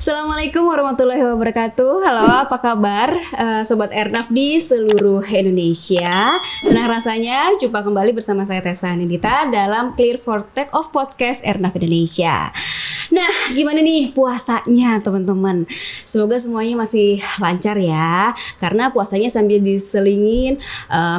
Assalamualaikum warahmatullahi wabarakatuh. Halo, apa kabar Sobat Ernaf di seluruh Indonesia? Senang rasanya jumpa kembali bersama saya Tessa Nindita dalam Clear for Take Off Podcast Ernaf Indonesia. Nah, gimana nih puasanya teman-teman? Semoga semuanya masih lancar ya. Karena puasanya sambil diselingin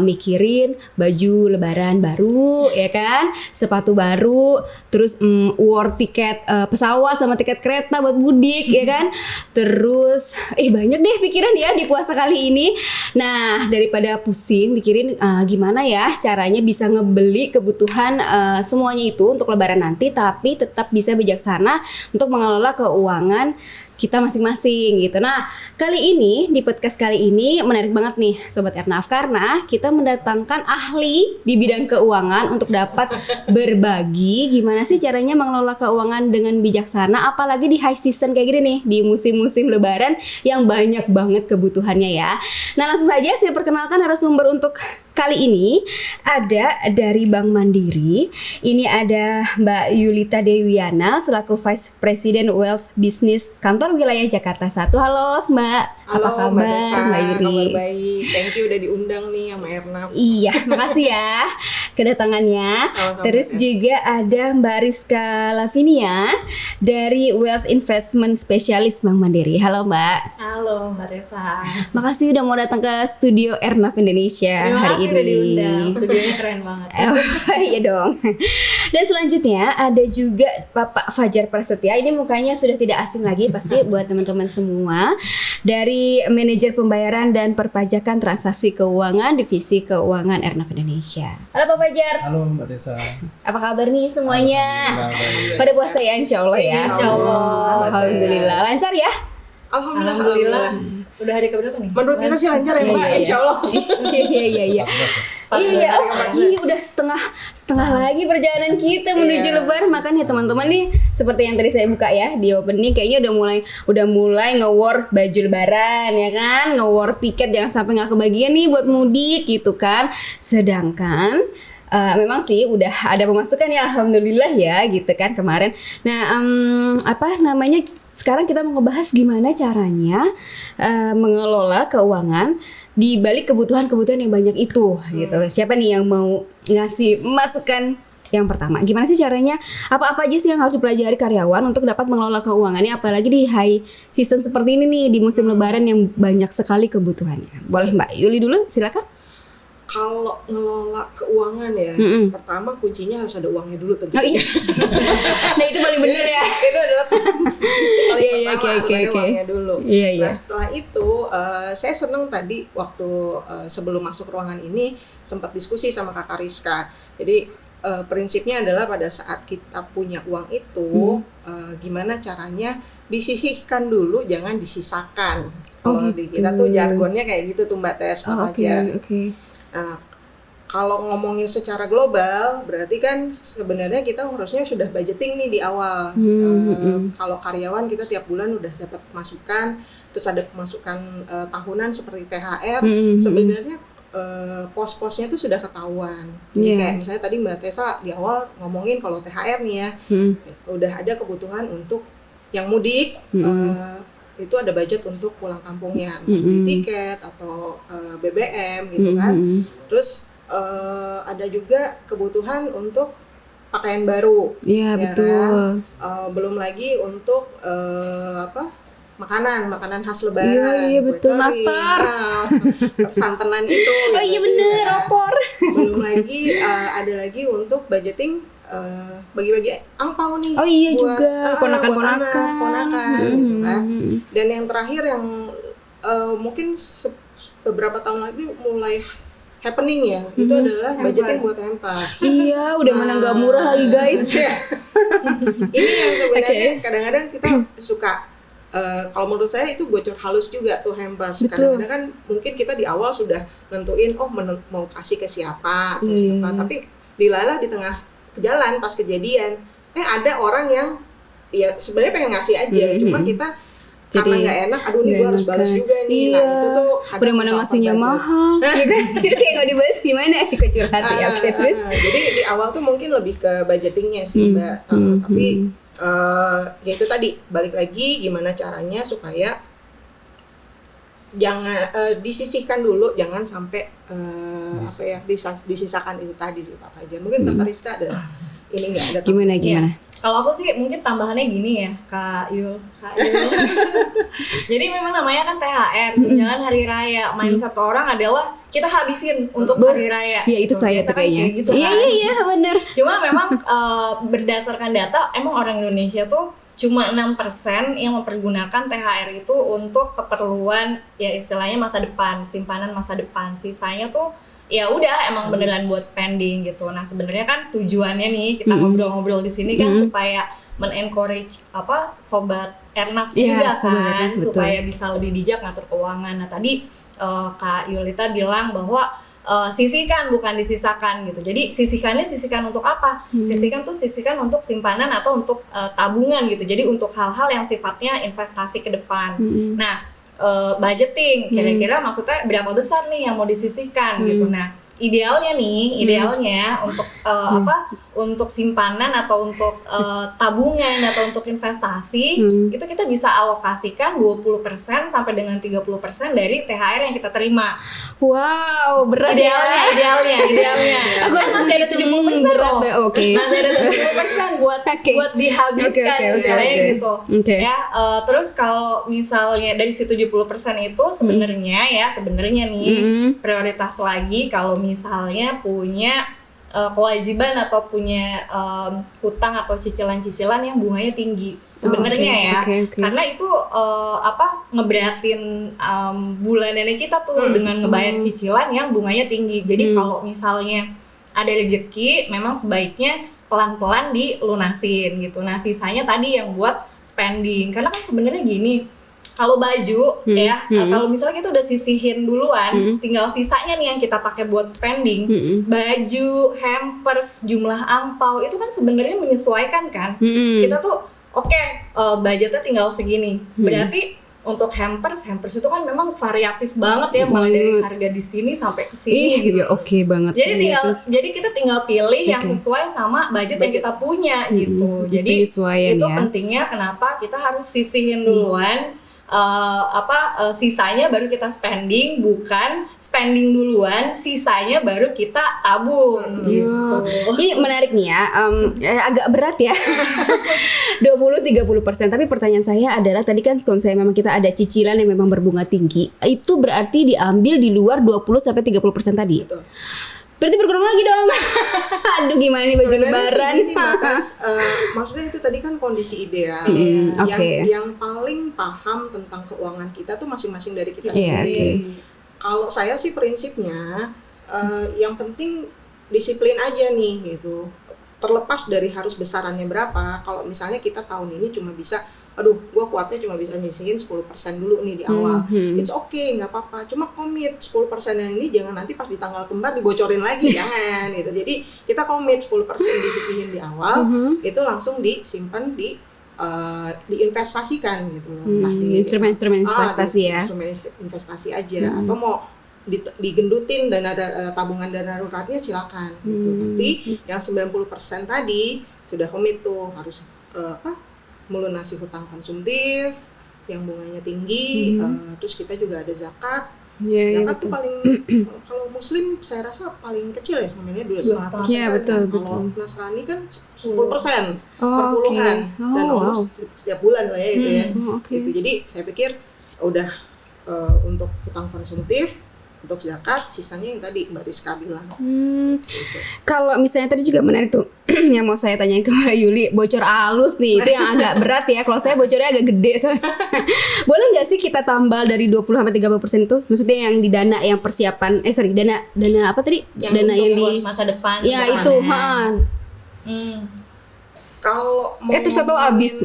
mikirin baju lebaran baru ya kan, sepatu baru, terus war tiket pesawat sama tiket kereta buat mudik ya kan. Terus banyak deh pikiran ya di puasa kali ini. Nah, daripada pusing mikirin gimana ya caranya bisa ngebeli kebutuhan semuanya itu untuk lebaran nanti, tapi tetap bisa bijaksana untuk mengelola keuangan kita masing-masing gitu. Nah, kali ini di podcast kali ini menarik banget nih Sobat Ernaf, karena kita mendatangkan ahli di bidang keuangan untuk dapat berbagi gimana sih caranya mengelola keuangan dengan bijaksana, apalagi di high season kayak gini nih, di musim-musim lebaran yang banyak banget kebutuhannya ya. Nah, langsung saja saya perkenalkan narasumber untuk kali ini. Ada dari Bank Mandiri. Ini ada Mbak Yulita Dewiana selaku Vice President Wealth Business Kantor Wilayah Jakarta 1. Halo Mbak, halo, apa kabar Mbak Yuli? Kabar baik, thank you udah diundang nih sama Ernaf. Iya, makasih ya kedatangannya. Terus juga ada Mbak Rizka Lavinia dari Wealth Investment Specialist Bank Mandiri. Halo Mbak. Halo Mbak Tessa. Makasih udah mau datang ke studio Ernaf Indonesia hari ini. Terima kasih udah diundang, studionya keren banget. Iya dong. Dan selanjutnya ada juga Bapak Fajar Prasetya. Ini mukanya sudah tidak asing lagi pasti buat teman-teman semua, dari Manajer Pembayaran dan Perpajakan Transaksi Keuangan Divisi Keuangan Ernaf Indonesia. Halo Pak Fajar. Halo Mbak Tessa. Apa kabar nih semuanya? Pada puasa ya insya Allah ya. Insya Allah. Alhamdulillah. Lancar ya? Alhamdulillah. Udah hari keberapa nih? Menurut kita sih lancar ya Mbak, Iya. insya Allah. Iya. Iya, udah setengah lagi perjalanan kita menuju Lebaran. Makanya teman-teman nih, seperti yang tadi saya buka ya di opening, kayaknya udah mulai nge-war baju Lebaran ya kan, nge-war tiket jangan sampai nggak kebagian nih buat mudik gitu kan. Sedangkan memang sih udah ada pemasukan ya, alhamdulillah ya gitu kan kemarin. Nah, sekarang kita mau ngebahas gimana caranya mengelola keuangan di balik kebutuhan-kebutuhan yang banyak itu gitu. Siapa nih yang mau ngasih masukan yang pertama? Gimana sih caranya? Apa-apa aja sih yang harus dipelajari karyawan untuk dapat mengelola keuangannya, apalagi di high season seperti ini nih, di musim Lebaran yang banyak sekali kebutuhannya. Boleh Mbak Yuli dulu, silakan. Kalau ngelola keuangan ya, pertama kuncinya harus ada uangnya dulu tentu. Oh iya. Nah itu paling bener ya. Itu adalah paling pertama harus ada oke. uangnya dulu. Iya. Nah setelah itu saya seneng tadi waktu sebelum masuk ruangan ini sempat diskusi sama Kakak Rizka. Jadi prinsipnya adalah pada saat kita punya uang itu gimana caranya disisihkan dulu, jangan disisakan. Kalau di kita tuh jargonnya kayak gitu tuh Mbak Tess. Oke. Nah, kalau ngomongin secara global, berarti kan sebenarnya kita harusnya sudah budgeting nih di awal. Kalau karyawan kita tiap bulan udah dapat masukan, terus ada pemasukan tahunan seperti THR. Sebenarnya pos-posnya itu sudah ketahuan. Jadi kayak misalnya tadi Mbak Tessa di awal ngomongin kalau THR nih ya, udah ada kebutuhan untuk yang mudik. Itu ada budget untuk pulang kampungnya, entah beli tiket atau BBM gitu kan. Terus ada juga kebutuhan untuk pakaian baru. Iya, ya betul. Kan? Belum lagi untuk makanan khas Lebaran. Iya betul, nastar. Santenan itu. Oh iya bener, opor. Belum lagi ada lagi untuk budgeting bagi-bagi angpau nih. Oh iya buat, juga ponakan gitu kan. Dan yang terakhir yang mungkin beberapa tahun lagi mulai happening ya, itu adalah budgeting buat Hampers. Iya, udah mana nggak murah lagi guys. Ini yang sebenarnya kadang-kadang kita suka kalau menurut saya itu bocor halus juga tuh Hampers. Kadang-kadang kan mungkin kita di awal sudah nentuin mau kasih ke siapa atau siapa, tapi dilalah di tengah jalan pas kejadian ada orang yang ya sebenarnya pengen ngasih aja, cuma kita karena nggak enak, aduh nih gue harus balas juga nih. Iya. Nah itu tuh udah mana ngasihnya mahal ya kan. Jadi kayak nggak dibalas gimana ikut curhat ya. Oke, terus jadi di awal tuh mungkin lebih ke budgetingnya sih Mbak. Tapi Ya itu tadi balik lagi gimana caranya supaya jangan disisihkan dulu, jangan sampai disisakan itu tadi sih Pak Fajar. Mungkin Kak Rizka ada ini nggak ada Gimana? Kalau aku sih mungkin tambahannya gini ya, Kak Yul. Jadi memang namanya kan THR, tunjangan hari raya. Mindset orang adalah kita habisin untuk hari raya. Ya itu saya tuh kayaknya. Gitu kan. Iya benar. Cuma memang berdasarkan data, emang orang Indonesia tuh cuma 6% yang mempergunakan THR itu untuk keperluan ya istilahnya masa depan, simpanan masa depan. Sisanya tuh ya udah emang beneran buat spending gitu. Nah, sebenarnya kan tujuannya nih kita ngobrol-ngobrol di sini kan supaya men-encourage sobat Ernaf juga kan, supaya bisa lebih bijak ngatur keuangan. Nah, tadi Kak Yulita bilang bahwa sisihkan bukan disisakan gitu. Jadi sisihkan untuk apa? Sisihkan untuk simpanan atau untuk tabungan gitu. Jadi untuk hal-hal yang sifatnya investasi ke depan. Nah, budgeting kira-kira maksudnya berapa besar nih yang mau disisihkan gitu. Nah, idealnya untuk untuk simpanan atau untuk tabungan atau untuk investasi itu kita bisa alokasikan 20% sampai dengan 30% dari THR yang kita terima. Wow, berat Idealnya. Aku masih ada 70% loh. Oke. Masih ada 70% buat dihabiskan gitu. Ya, terus kalau misalnya dari si 70% itu sebenarnya nih prioritas lagi kalau misalnya punya kewajiban atau punya hutang atau cicilan-cicilan yang bunganya tinggi sebenarnya karena itu ngeberatin bulanannya kita tuh dengan ngebayar cicilan yang bunganya tinggi. Jadi kalau misalnya ada rezeki memang sebaiknya pelan-pelan dilunasin gitu. Nah, sisanya tadi yang buat spending karena kan sebenarnya gini. Kalau baju kalau misalnya kita udah sisihin duluan, tinggal sisanya nih yang kita pakai buat spending. Baju, hampers, jumlah angpau itu kan sebenarnya menyesuaikan kan. Kita tuh budgetnya tinggal segini. Berarti untuk hampers itu kan memang variatif banget ya, mulai dari harga di sini sampai ke sini gitu. Oke banget. Jadi kita tinggal pilih yang sesuai sama budget yang kita punya gitu. Jadi itu pentingnya kenapa kita harus sisihin duluan. Sisanya baru kita spending, bukan spending duluan, sisanya baru kita tabung gitu. Ini menarik nih ya, agak berat ya 20-30%. Tapi pertanyaan saya adalah tadi kan kalau misalnya memang kita ada cicilan yang memang berbunga tinggi, itu berarti diambil di luar 20-30% tadi. Betul. Berarti berkurang lagi dong. Aduh gimana nih baju lebaran. Maksudnya itu tadi kan kondisi ideal. Yang paling paham tentang keuangan kita tuh masing-masing dari kita sendiri. Kalau saya sih prinsipnya yang penting disiplin aja nih gitu. Terlepas dari harus besarannya berapa. Kalau misalnya kita tahun ini cuma bisa gua kuatnya cuma bisa nyisihin 10% dulu nih di awal. It's okay, nggak apa-apa. Cuma komit 10% ini jangan nanti pas di tanggal kembar dibocorin lagi, jangan gitu. Jadi kita komit 10% disisihin di awal, itu langsung disimpan diinvestasikan gitu loh. Entah di instrumen investasi instrumen investasi aja atau mau digendutin tabungan dana daruratnya silakan gitu. Tapi yang 90% tadi sudah komit tuh harus melunasi hutang konsumtif yang bunganya tinggi, terus kita juga ada zakat. Zakat tuh paling kalau Muslim saya rasa paling kecil ya, namanya 2,5%. Kalau Nasrani kan 10% per puluhan dan setiap bulan lah ya itu ya. Gitu. Jadi saya pikir udah untuk hutang konsumtif. Untuk zakat, sisanya yang tadi Mbak Rizka bilang. Gitu. Kalau misalnya tadi juga menarik tuh, yang mau saya tanyain ke Mbak Yuli, bocor halus nih, itu yang agak berat ya. Kalau saya bocornya agak gede soalnya. Boleh nggak sih kita tambal dari 20-30% itu? Maksudnya yang di dana yang persiapan, dana apa tadi? Yang dana yang di masa depan. Ya itu, Kalau terus tahu habis.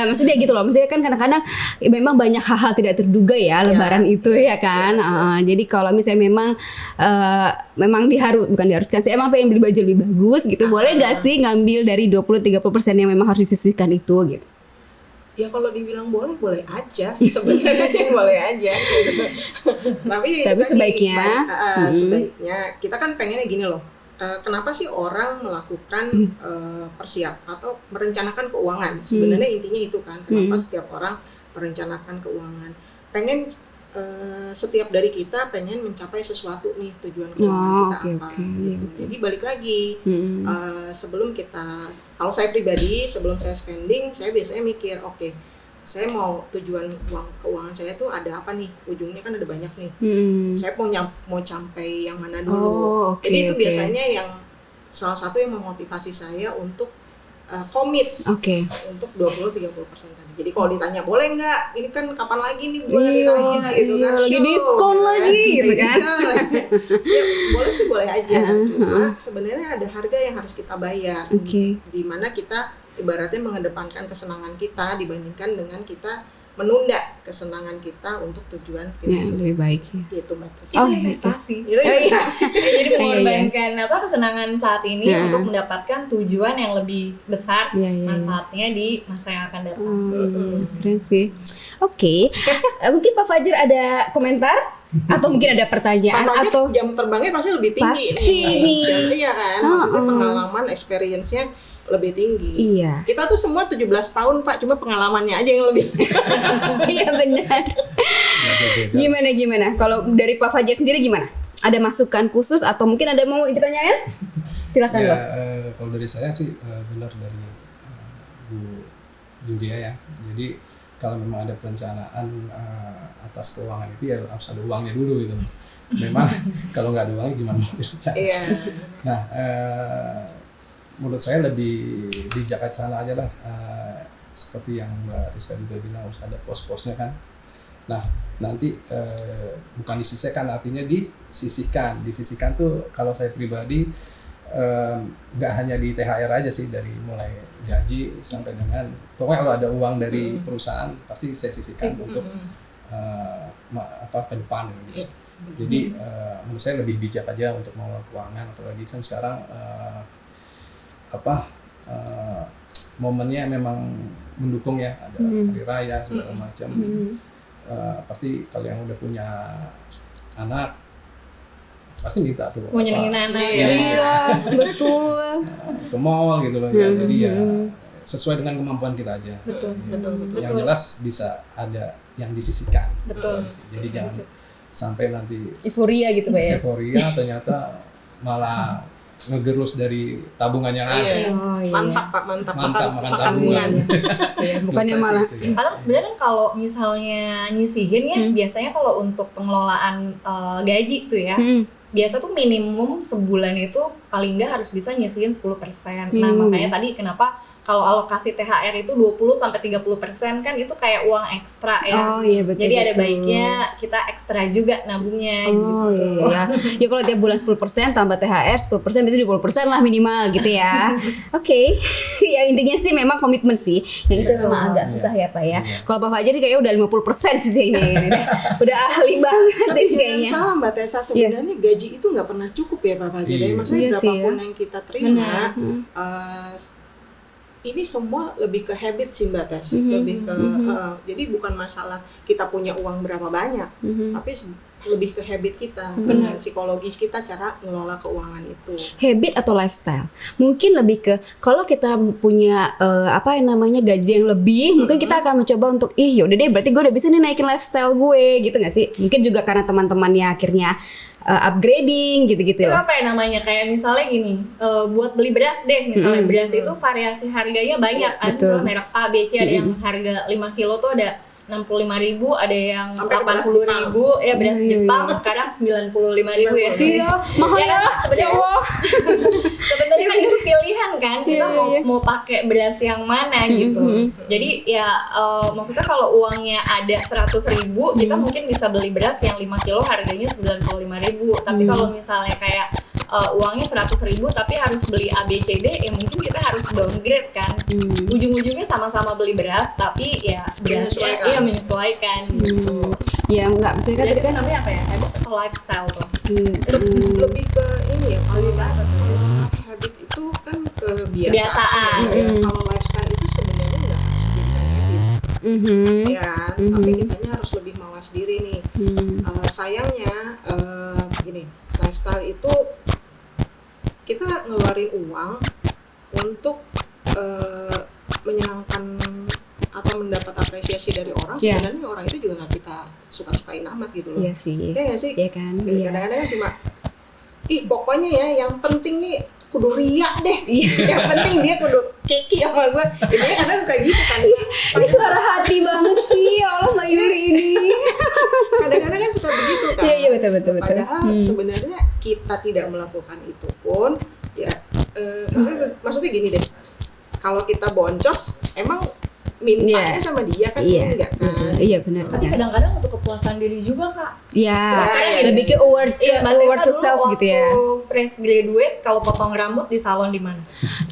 Maksudnya gitu loh. Maksudnya kan kadang-kadang memang banyak hal-hal tidak terduga ya lebaran itu ya kan. Jadi kalau misalnya memang bukan diharuskan sih, emang pengen beli baju lebih bagus gitu. Boleh nggak sih ngambil dari 20-30% yang memang harus disisihkan itu gitu? Ya kalau dibilang boleh aja. Sebenarnya sih boleh aja. Tapi sebaiknya sebaiknya kita kan pengennya gini loh. kenapa sih orang melakukan atau merencanakan keuangan? Sebenarnya intinya itu kan, kenapa setiap orang merencanakan keuangan? Pengen setiap dari kita pengen mencapai sesuatu nih, tujuan keuangan kita apa gitu. Jadi balik lagi, sebelum kita, kalau saya pribadi sebelum saya spending, saya biasanya mikir, oke, saya mau tujuan keuangan saya tuh ada apa nih, ujungnya kan ada banyak nih. Saya mau capai yang mana dulu. Jadi itu biasanya yang salah satu yang memotivasi saya untuk komit untuk 20-30% tadi. Jadi kalau ditanya boleh nggak, ini kan kapan lagi nih buat hari raya gitu kan, lagi diskon lagi gitu kan. Ya boleh sih, boleh aja. Cuma sebenarnya ada harga yang harus kita bayar, di mana kita ibaratnya mengedepankan kesenangan kita dibandingkan dengan kita menunda kesenangan kita untuk tujuan finansial lebih baik gitu, Mbak Tess. Itu investasi. Itu investasi. Jadi mengorbankan kesenangan saat ini untuk mendapatkan tujuan yang lebih besar manfaatnya di masa yang akan datang. Keren sih. Oke. Mungkin Pak Fajar ada komentar atau mungkin ada pertanyaan atau jam terbangnya pasti lebih tinggi nih. Iya kan, maksudnya pengalaman, experience-nya lebih tinggi. Iya. Kita tuh semua 17 tahun Pak, cuma pengalamannya aja yang lebih. Iya benar. Gimana? Kalau dari Pak Fajar sendiri gimana? Ada masukan khusus atau mungkin ada mau ditanyakan? Silakan ya, loh. Kalau dari saya sih benar dari Bu Julia ya. Jadi kalau memang ada perencanaan atas keuangan itu ya harus ada uangnya dulu gitu. Memang kalau nggak ada uangnya gimana mau direncanakan? Iya. Nah, menurut saya lebih bijaksana aja lah, seperti yang Mbak Rizka juga bilang harus ada pos-posnya kan. Nah nanti bukan disisihkan, artinya disisihkan tuh kalau saya pribadi nggak hanya di THR aja sih, dari mulai gaji sampai dengan pokoknya kalau ada uang dari perusahaan pasti saya sisihkan untuk ke depan gitu. Jadi menurut saya lebih bijak aja untuk mengelola keuangan, apalagi kan sekarang momennya memang mendukung ya, ada hari raya segala macam. Pasti kalau yang udah punya anak pasti minta tuh mau nyenengin anak. Iya, betul. Ke mall gitu loh ya. Jadi ya sesuai dengan kemampuan kita aja. Betul. Yang jelas bisa ada yang disisihkan. Betul. Jadi jangan sampai nanti Euforia gitu Pak ya. Euforia ternyata malah ngegerus dari tabungan yang ada. Mantap Pak, mantap makan tabungan. Bukannya malah. Padahal sebenarnya kan kalau misalnya nyisihin ya, biasanya kalau untuk pengelolaan gaji tuh ya, biasa tuh minimum sebulan itu paling nggak harus bisa nyisihin 10%. Nah makanya tadi kenapa kalau alokasi THR itu 20-30% kan itu kayak uang ekstra ya. Oh iya betul. Jadi ada baiknya kita ekstra juga nabungnya gitu. Iya. Ya kalau tiap bulan 10% tambah THR 10% itu 20% lah minimal gitu ya. Oke. Ya intinya sih memang komitmen sih. Yang itu memang agak susah ya Pak ya. Kalau Pak Fajar kayaknya udah 50% sih ini. Udah ahli banget tapi kayaknya. Salah Mbak Tessa, sebenarnya gaji itu nggak pernah cukup ya Pak Fajar. Maksudnya berapapun yang kita terima, ini semua lebih ke habit sih Mbak Tess, lebih ke jadi bukan masalah kita punya uang berapa banyak, tapi lebih ke habit kita, psikologis kita, cara ngelola keuangan itu. Habit atau lifestyle? Mungkin lebih ke kalau kita punya gaji yang lebih, mungkin kita akan mencoba untuk yaudah deh berarti gue udah bisa nih naikin lifestyle gue gitu nggak sih? Mungkin juga karena teman-temannya akhirnya upgrading gitu-gitu itu apa ya namanya, kayak misalnya gini, buat beli beras deh misalnya, beras itu variasi harganya banyak kan, misalnya merek A, B, C, ada yang harga 5 kilo tuh ada 65.000, ada yang 80.000 ya, beras Jepang sekarang 95.000 ya. Iya, mahal ya. Sebenarnya kan itu pilihan kan, kita mau pakai beras yang mana gitu. Jadi ya maksudnya kalau uangnya ada 100.000, kita mungkin bisa beli beras yang 5 kilo harganya 95.000. Tapi kalau misalnya kayak uangnya 100.000 tapi harus beli A, B, C, D, ya mungkin kita harus downgrade kan. Ujung-ujungnya sama-sama beli beras tapi ya berasnya menyesuaikan gitu. Ya enggak, maksudnya kan tadi kan namanya apa ya, habit atau lifestyle tuh. Lebih ke ini ya, kalau habit itu kan kebiasaan. Kalau lifestyle itu sebenarnya nggak harus dijadikan habit, ya, tapi kitanya harus lebih mawas diri nih. Sayangnya gini, lifestyle itu kita ngeluarin uang untuk menyenangkan atau mendapat apresiasi dari orang, Iya. sebenarnya orang itu juga nggak kita suka-sukain amat gitu loh. Iya sih. Iya nggak sih? Iya kan? Iya. Kadang-kadang cuma pokoknya ya yang penting nih kudu riak deh. Yang penting dia kudu keki sama gue. Intinya kadang suka gitu kan. Ini suara hati banget sih, ya Allah Mbak Yuli ini. Kadang-kadang kan suka begitu kan. Iya betul. Padahal sebenarnya kita tidak melakukan itu pun ya maksudnya gini deh. Kalau kita boncos emang mintanya sama dia kan enggak kan. Iya benar. Tapi kadang-kadang untuk kepuasan diri juga Kak. Iya, Iya. lebih ke award Mbak to Tessa self dulu gitu ya. waktu fresh graduate kalau potong rambut di salon di mana?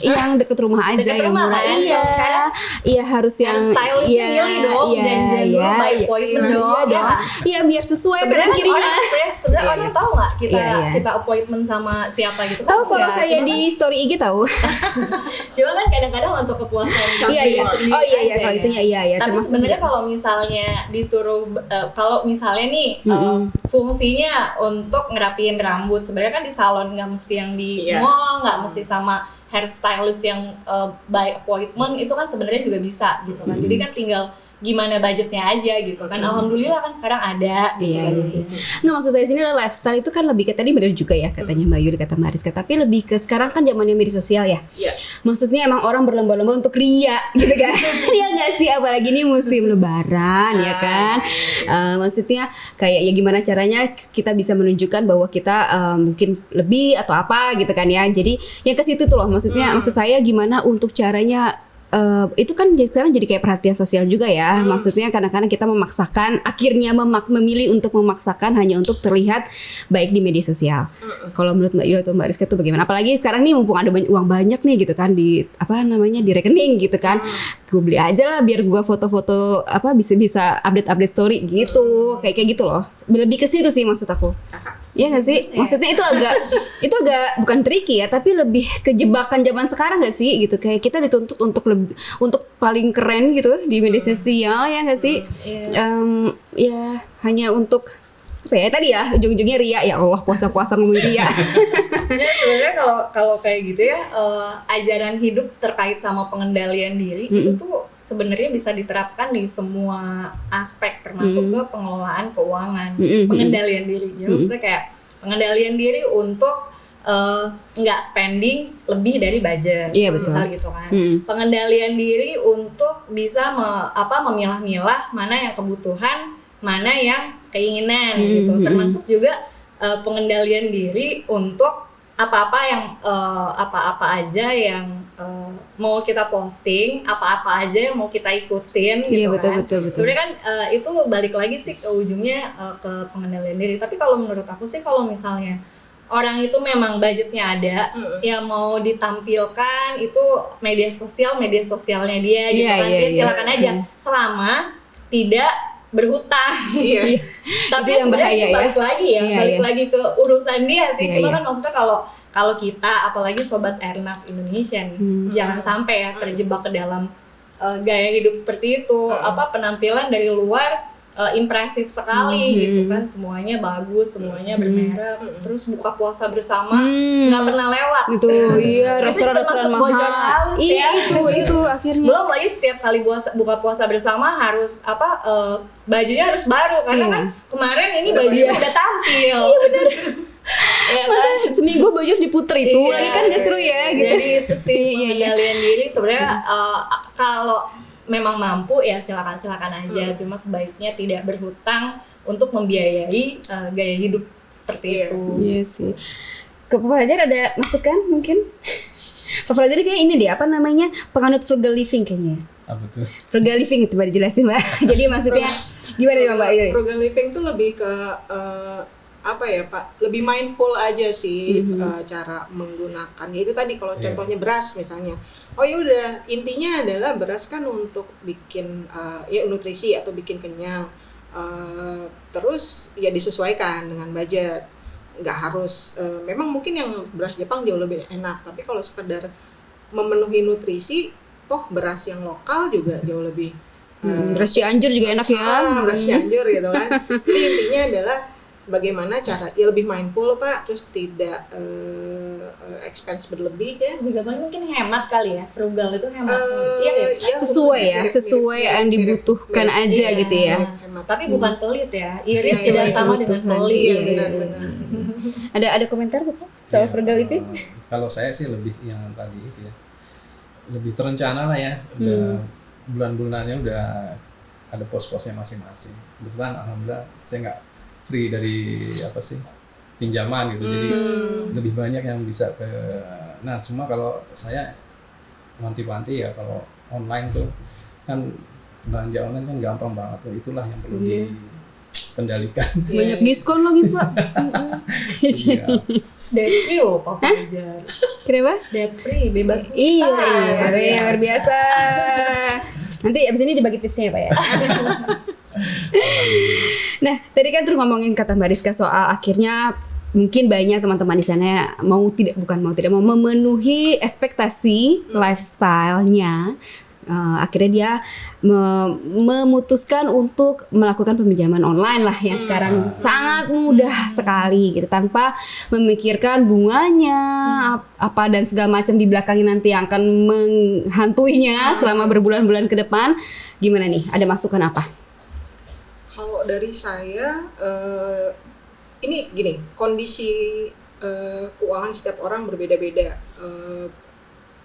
Yang deket rumah aja Deket yang rumah murah. kan? Iya. Kalau sekarang Iya harus yang stylistnya milih dong, janjian dulu by appointment dong. Iya, iya biar sesuai kanan Sebenarnya kirinya. sebenarnya Iya, orang iya. tahu nggak Iya. kita appointment sama siapa gitu? Tahu kan? kalau Nggak, saya cuma di story IG tahu. cuma kan kadang-kadang untuk kepuasan Iya. diri Oh iya aja kalau ya. itunya iya. Tapi Termasuk sebenarnya juga. kalau misalnya disuruh kalau misalnya nih fungsinya untuk ngerapiin rambut, sebenarnya kan di salon nggak mesti yang di Iya. mall, nggak mesti sama hairstylist yang by appointment, itu kan sebenarnya juga bisa gitu kan. Jadi kan tinggal gimana budgetnya aja gitu kan. Alhamdulillah kan sekarang ada gitu Iya, budgetnya. Nggak, maksud saya sini adalah lifestyle itu kan lebih ke tadi benar juga ya katanya Mbak Yuli, kata Mariska, tapi lebih ke sekarang kan zamannya media sosial ya. Iya. Maksudnya emang orang berlomba-lomba untuk ria gitu kan. Iya nggak sih, apalagi ini musim lebaran ya kan. Maksudnya kayak ya gimana caranya kita bisa menunjukkan bahwa kita mungkin lebih atau apa gitu kan ya. Jadi yang ke situ tuh loh maksudnya, maksud saya gimana untuk caranya. Itu kan sekarang jadi kayak perhatian sosial juga ya. Maksudnya kadang-kadang kita memaksakan, akhirnya memilih untuk memaksakan hanya untuk terlihat baik di media sosial. Kalau menurut Mbak Yuli atau Mbak Rizka itu bagaimana? Apalagi sekarang nih mumpung ada uang banyak nih gitu kan di di rekening gitu kan. Gue beli aja lah biar gue foto-foto bisa update story gitu. Kayak gitu loh. Lebih ke situ sih maksud aku. Iya nggak sih? Maksudnya itu agak bukan tricky ya, tapi lebih kejebakan zaman sekarang nggak sih gitu. Kayak kita dituntut untuk paling keren gitu di media sosial ya nggak sih? Ya hanya untuk apa ya tadi ya ujung-ujungnya ria, ya Allah puasa-puasa ngomong ria. Ya sebenarnya kalau kayak gitu ya ajaran hidup terkait sama pengendalian diri itu tuh sebenarnya bisa diterapkan di semua aspek termasuk ke pengelolaan keuangan, pengendalian diri. Jadi maksudnya kayak pengendalian diri untuk nggak spending lebih dari budget, Iya, betul. misal gitu kan. Pengendalian diri untuk bisa memilah-milah mana yang kebutuhan, mana yang keinginan gitu. Termasuk juga pengendalian diri untuk apa-apa aja yang mau kita posting, apa-apa aja yang mau kita ikutin gitu. Iya, kan. betul. Sebenarnya kan itu balik lagi sih ke ujungnya ke pengendalian diri. Tapi kalau menurut aku sih kalau misalnya orang itu memang budgetnya ada, yang mau ditampilkan itu media sosialnya dia gitu Iya, kan. iya, Dia iya. silakan aja selama tidak berhutang. Iya. Tapi Itu yang sebenarnya bahaya ya. balik lagi ya, Iya, balik iya. lagi ke urusan dia sih. Iya, Cuma iya. kan maksudnya kalau kita apalagi sobat Airnav Indonesia nih, jangan sampai ya terjebak ke dalam gaya hidup seperti itu. Penampilan dari luar impresif sekali gitu kan, semuanya bagus, semuanya bermerek, terus buka puasa bersama nggak pernah lewat. Itu iya Itu restoran-restoran termasuk bocor mahal. halus Iya ya. itu akhirnya. Belum lagi setiap kali buka puasa bersama harus bajunya harus baru karena Iya. kan kemarin ini bajunya udah tampil. Iya benar. Ya kan? Masa seminggu baju harus diputer itu, Iya. kan gak seru ya gitu. Jadi itu sih Iya, iya. pengendalian diri sebenarnya kalau memang mampu ya silakan aja. Cuma sebaiknya tidak berhutang untuk membiayai gaya hidup seperti Iya. itu. Iya sih. Ke Pak Fajar ada masukan mungkin? Pak Fajar kayak ini deh, penganut frugal living kayaknya. Apa tuh? Frugal living itu baru jelasin Mbak. Jadi maksudnya gimana nih Mbak? Frugal living tuh lebih ke lebih mindful aja sih cara menggunakan. Ya itu tadi kalau contohnya beras misalnya. Oh ya udah, intinya adalah beras kan untuk bikin nutrisi atau bikin kenyang. Terus ya disesuaikan dengan budget. Nggak harus memang mungkin yang beras Jepang jauh lebih enak, tapi kalau sekedar memenuhi nutrisi, toh beras yang lokal juga jauh lebih Beras Cianjur juga enak ya. beras Cianjur gitu kan. Jadi intinya adalah bagaimana cara ya lebih mindful Pak, terus tidak expense berlebih ya. Lebih gampang mungkin hemat kali ya, frugal itu hemat. Iya ya. Ya, Sesuai ya, mirip-mirip, sesuai yang dibutuhkan mirip. aja Iya. gitu ya. Hemat. Tapi bukan pelit ya. Iris Iya, tidak iya, sama kebutuhan. dengan pelit. Iya, Iya, benar-benar. Ada komentar Bapak soal Iya, frugal itu? Kalau saya sih lebih yang tadi itu ya, lebih terencana lah ya. Udah bulan-bulannya udah ada pos-posnya masing-masing. Kebetulan alhamdulillah saya nggak free dari pinjaman gitu, jadi lebih banyak yang bisa ke. Nah cuma kalau saya wanti-wanti ya, kalau online tuh kan belanja online kan gampang banget tuh, itulah yang perlu dikendalikan. Banyak diskon lagi Pak. Iya. Debt free loh Pak Fajar. Kenapa? Debt free, bebas hutang. Iya, luar biasa. Nanti abis ini dibagi tipsnya ya Pak ya. Nah, tadi kan terus ngomongin kata Mbak Rizka soal akhirnya mungkin banyak teman-teman di sana mau memenuhi ekspektasi lifestyle-nya. Akhirnya dia memutuskan untuk melakukan peminjaman online lah yang sekarang sangat mudah sekali gitu, tanpa memikirkan bunganya apa dan segala macam di belakangnya nanti yang akan menghantuinya selama berbulan-bulan ke depan. Gimana nih? Ada masukan apa? Kalau dari saya ini gini, kondisi keuangan setiap orang berbeda-beda.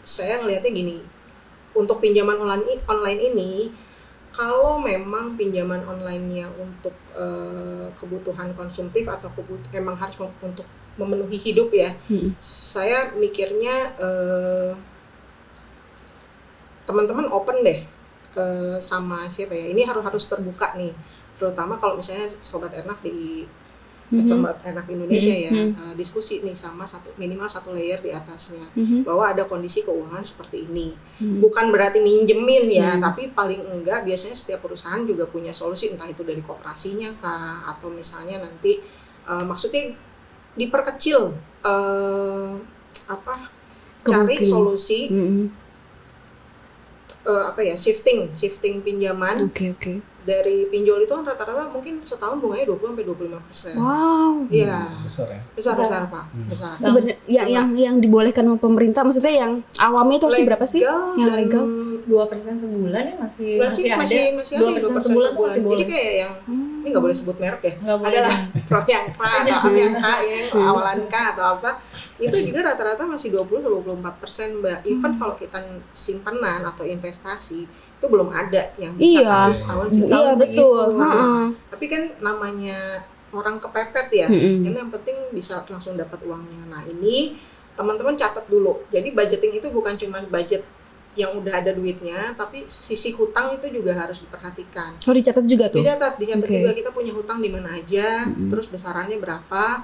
Saya ngelihatnya gini, untuk pinjaman online ini, kalau memang pinjaman online-nya untuk kebutuhan konsumtif atau memang harus untuk memenuhi hidup ya, saya mikirnya teman-teman open deh sama siapa ya. Ini harus terbuka nih, terutama kalau misalnya Sobat Ernaf di Sobat Ernaf Indonesia ya, diskusi nih sama minimal satu layer di atasnya, bahwa ada kondisi keuangan seperti ini. Bukan berarti minjemin ya, tapi paling enggak biasanya setiap perusahaan juga punya solusi, entah itu dari koperasinya kah, atau misalnya nanti maksudnya diperkecil cari solusi shifting pinjaman. Oke. Dari pinjol itu kan rata-rata mungkin setahun bunganya 20-25%. Wow. Iya. Besar ya. Besar Pak. Besar. Sebenarnya yang dibolehkan sama pemerintah, maksudnya yang awamnya itu harus berapa sih? Yang legal? 2% sebulan ya masih masih ada. 2% sebulan tuh masih boleh. Jadi kayak yang ini nggak boleh sebut merek ya. Nggak boleh. Adalah yang K atau yang K yang awalan K atau apa. Itu juga rata-rata masih 20-24% Mbak. Even kalau kita simpanan atau investasi itu belum ada yang bisa kasih setahun Iya betul. Tapi kan namanya orang kepepet ya, kan yang penting bisa langsung dapat uangnya. Nah ini teman-teman catat dulu. Jadi budgeting itu bukan cuma budget yang udah ada duitnya, tapi sisi hutang itu juga harus diperhatikan. Oh dicatat juga tuh? Dicatat juga kita punya hutang di mana aja, terus besarannya berapa.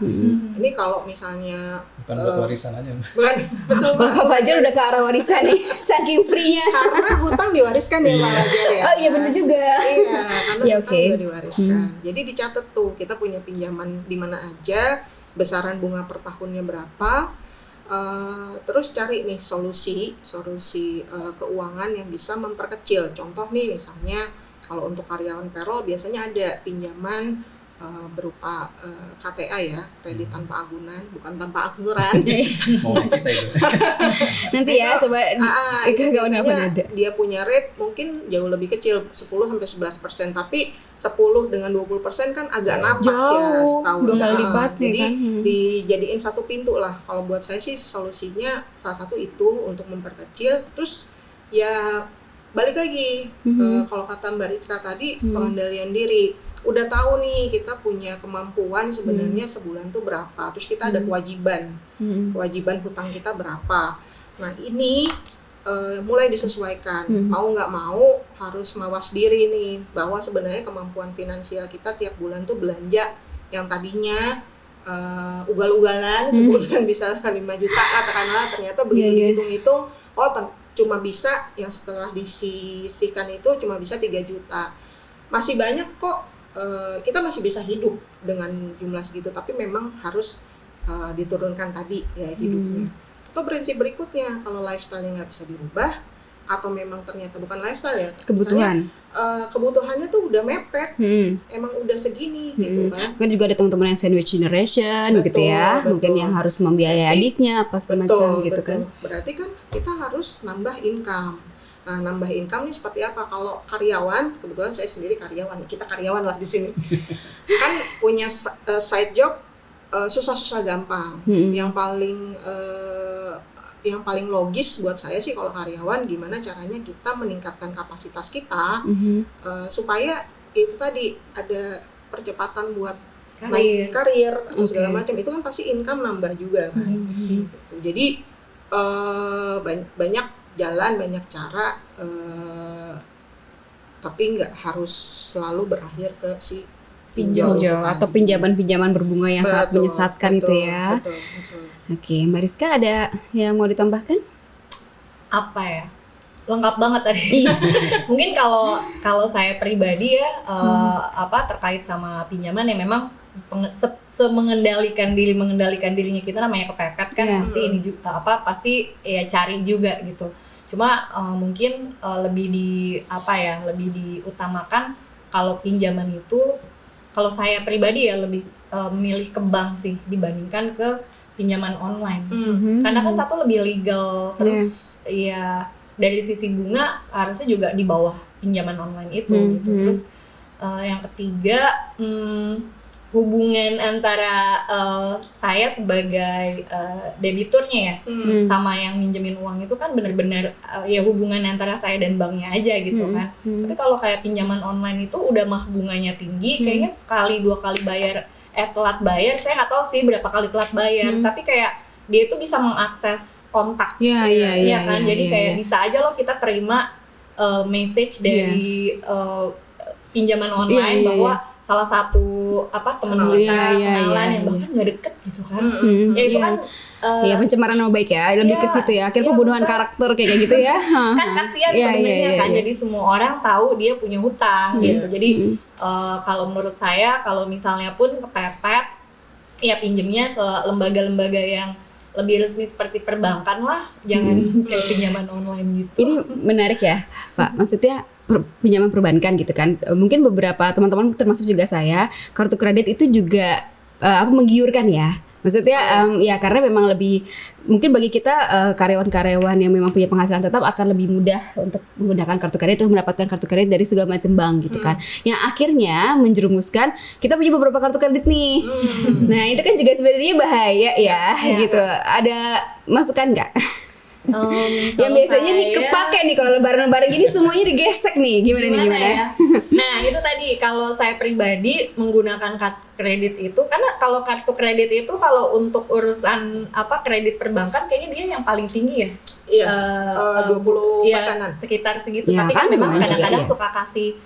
Ini kalau misalnya Bukan buat warisan aja. bukan betul Kalau Kak Fajar udah ke arah warisan nih, saking free-nya. karena hutang diwariskan ya Pak Fajar ya. Oh iya benar juga. Iya, karena Ya, hutang juga diwariskan. Jadi dicatat tuh, kita punya pinjaman di mana aja, besaran bunga per tahunnya berapa. Terus cari nih solusi keuangan yang bisa memperkecil. Contoh nih misalnya kalau untuk karyawan payroll biasanya ada pinjaman berupa KTA ya, kredit tanpa agunan, bukan tanpa angsuran. Mau kita itu. Nanti ya coba itu kawan apa biasanya ada. dia punya rate mungkin jauh lebih kecil, 10-11%, tapi 10 dengan 20% kan agak napas ya Jauh, setahun. 2 kali lipat ya Jadi kan. dijadiin satu pintu lah. Kalau buat saya sih solusinya salah satu itu untuk memperkecil. Terus ya balik lagi kalau kata Mbak Rizka tadi, pengendalian diri. Udah tahu nih kita punya kemampuan sebenarnya sebulan tuh berapa, terus kita ada kewajiban hutang kita berapa. Nah ini mulai disesuaikan, mau nggak mau harus mawas diri nih, bahwa sebenarnya kemampuan finansial kita tiap bulan tuh belanja yang tadinya ugal-ugalan sebulan bisa 5 juta katakanlah, ternyata begitu dihitung-hitung cuma bisa yang setelah disisihkan itu cuma bisa 3 juta. Masih banyak kok, kita masih bisa hidup dengan jumlah segitu, tapi memang harus diturunkan tadi ya hidupnya. Atau prinsip berikutnya, kalau lifestyle-nya nggak bisa dirubah, atau memang ternyata bukan lifestyle ya, Kebutuhan. misalnya, kebutuhannya tuh udah mepet, emang udah segini gitu kan. Kan juga ada teman-teman yang sandwich generation gitu ya, Betul. mungkin yang harus membiayai adiknya apa segala macam gitu kan. Berarti kan kita harus nambah income. Nah, nambah income ini seperti apa? Kalau karyawan, kebetulan saya sendiri karyawan, kita karyawan lah di sini. Kan punya side job susah-susah gampang. Yang paling logis buat saya sih kalau karyawan, gimana caranya kita meningkatkan kapasitas kita supaya itu tadi ada percepatan buat naik karir atau segala macam. Itu kan pasti income nambah juga kan. Gitu. Jadi banyak jalan, banyak cara, tapi nggak harus selalu berakhir ke si pinjol atau pinjaman-pinjaman berbunga yang sangat menyesatkan itu ya. Betul. Oke, Mbak Rizka ada yang mau ditambahkan? Apa ya? Lengkap banget tadi. Mungkin kalau saya pribadi ya terkait sama pinjaman yang memang mengendalikan dirinya kita, namanya kepepet kan. Pasti ini juga pasti ya cari juga gitu. Cuma mungkin lebih diutamakan kalau pinjaman itu, kalau saya pribadi ya lebih memilih ke bank sih dibandingkan ke pinjaman online. Karena kan satu lebih legal, terus ya dari sisi bunga harusnya juga di bawah pinjaman online itu gitu. Terus yang ketiga, hubungan antara saya sebagai debiturnya ya sama yang minjemin uang itu kan benar-benar ya hubungan antara saya dan banknya aja gitu kan. Tapi kalau kayak pinjaman online itu udah mah bunganya tinggi, kayaknya sekali 2 kali bayar telat bayar, saya nggak tahu sih berapa kali telat bayar, tapi kayak dia itu bisa mengakses kontak, iya kan. Jadi kayak bisa aja loh kita terima message dari pinjaman online bahwa salah satu teman kita kenalan yang bahkan nggak deket gitu kan. Ya itu kan pencemaran nama baik ya, lebih ke situ ya. Akhirnya pembunuhan karakter kayak gitu ya. Kan kasihan sebenarnya kan. Jadi semua orang tahu dia punya hutang gitu. Jadi kalau menurut saya, kalau misalnya pun kepepet, ya pinjemnya ke lembaga-lembaga yang lebih resmi seperti perbankan lah, jangan kayak pinjaman online gitu. Ini menarik ya, Pak. Maksudnya pinjaman perbankan gitu kan. Mungkin beberapa teman-teman termasuk juga saya, kartu kredit itu juga menggiurkan ya. Maksudnya ya karena memang lebih mungkin bagi kita karyawan-karyawan yang memang punya penghasilan tetap akan lebih mudah untuk menggunakan kartu kredit atau mendapatkan kartu kredit dari segala macam bank gitu kan. Yang akhirnya menjerumuskan kita punya beberapa kartu kredit nih. Nah, itu kan juga sebenarnya bahaya ya gitu. Ada masukan nggak? Yang biasanya nih kepake nih kalau lebaran-lebaran gini semuanya digesek nih, gimana? Ya? Nah itu tadi kalau saya pribadi menggunakan kartu kredit itu, karena kalau kartu kredit itu kalau untuk urusan kredit perbankan kayaknya dia yang paling tinggi ya. Iya. 20%-an. Sekitar segitu. Ya, tapi kan memang kadang-kadang juga, suka kasih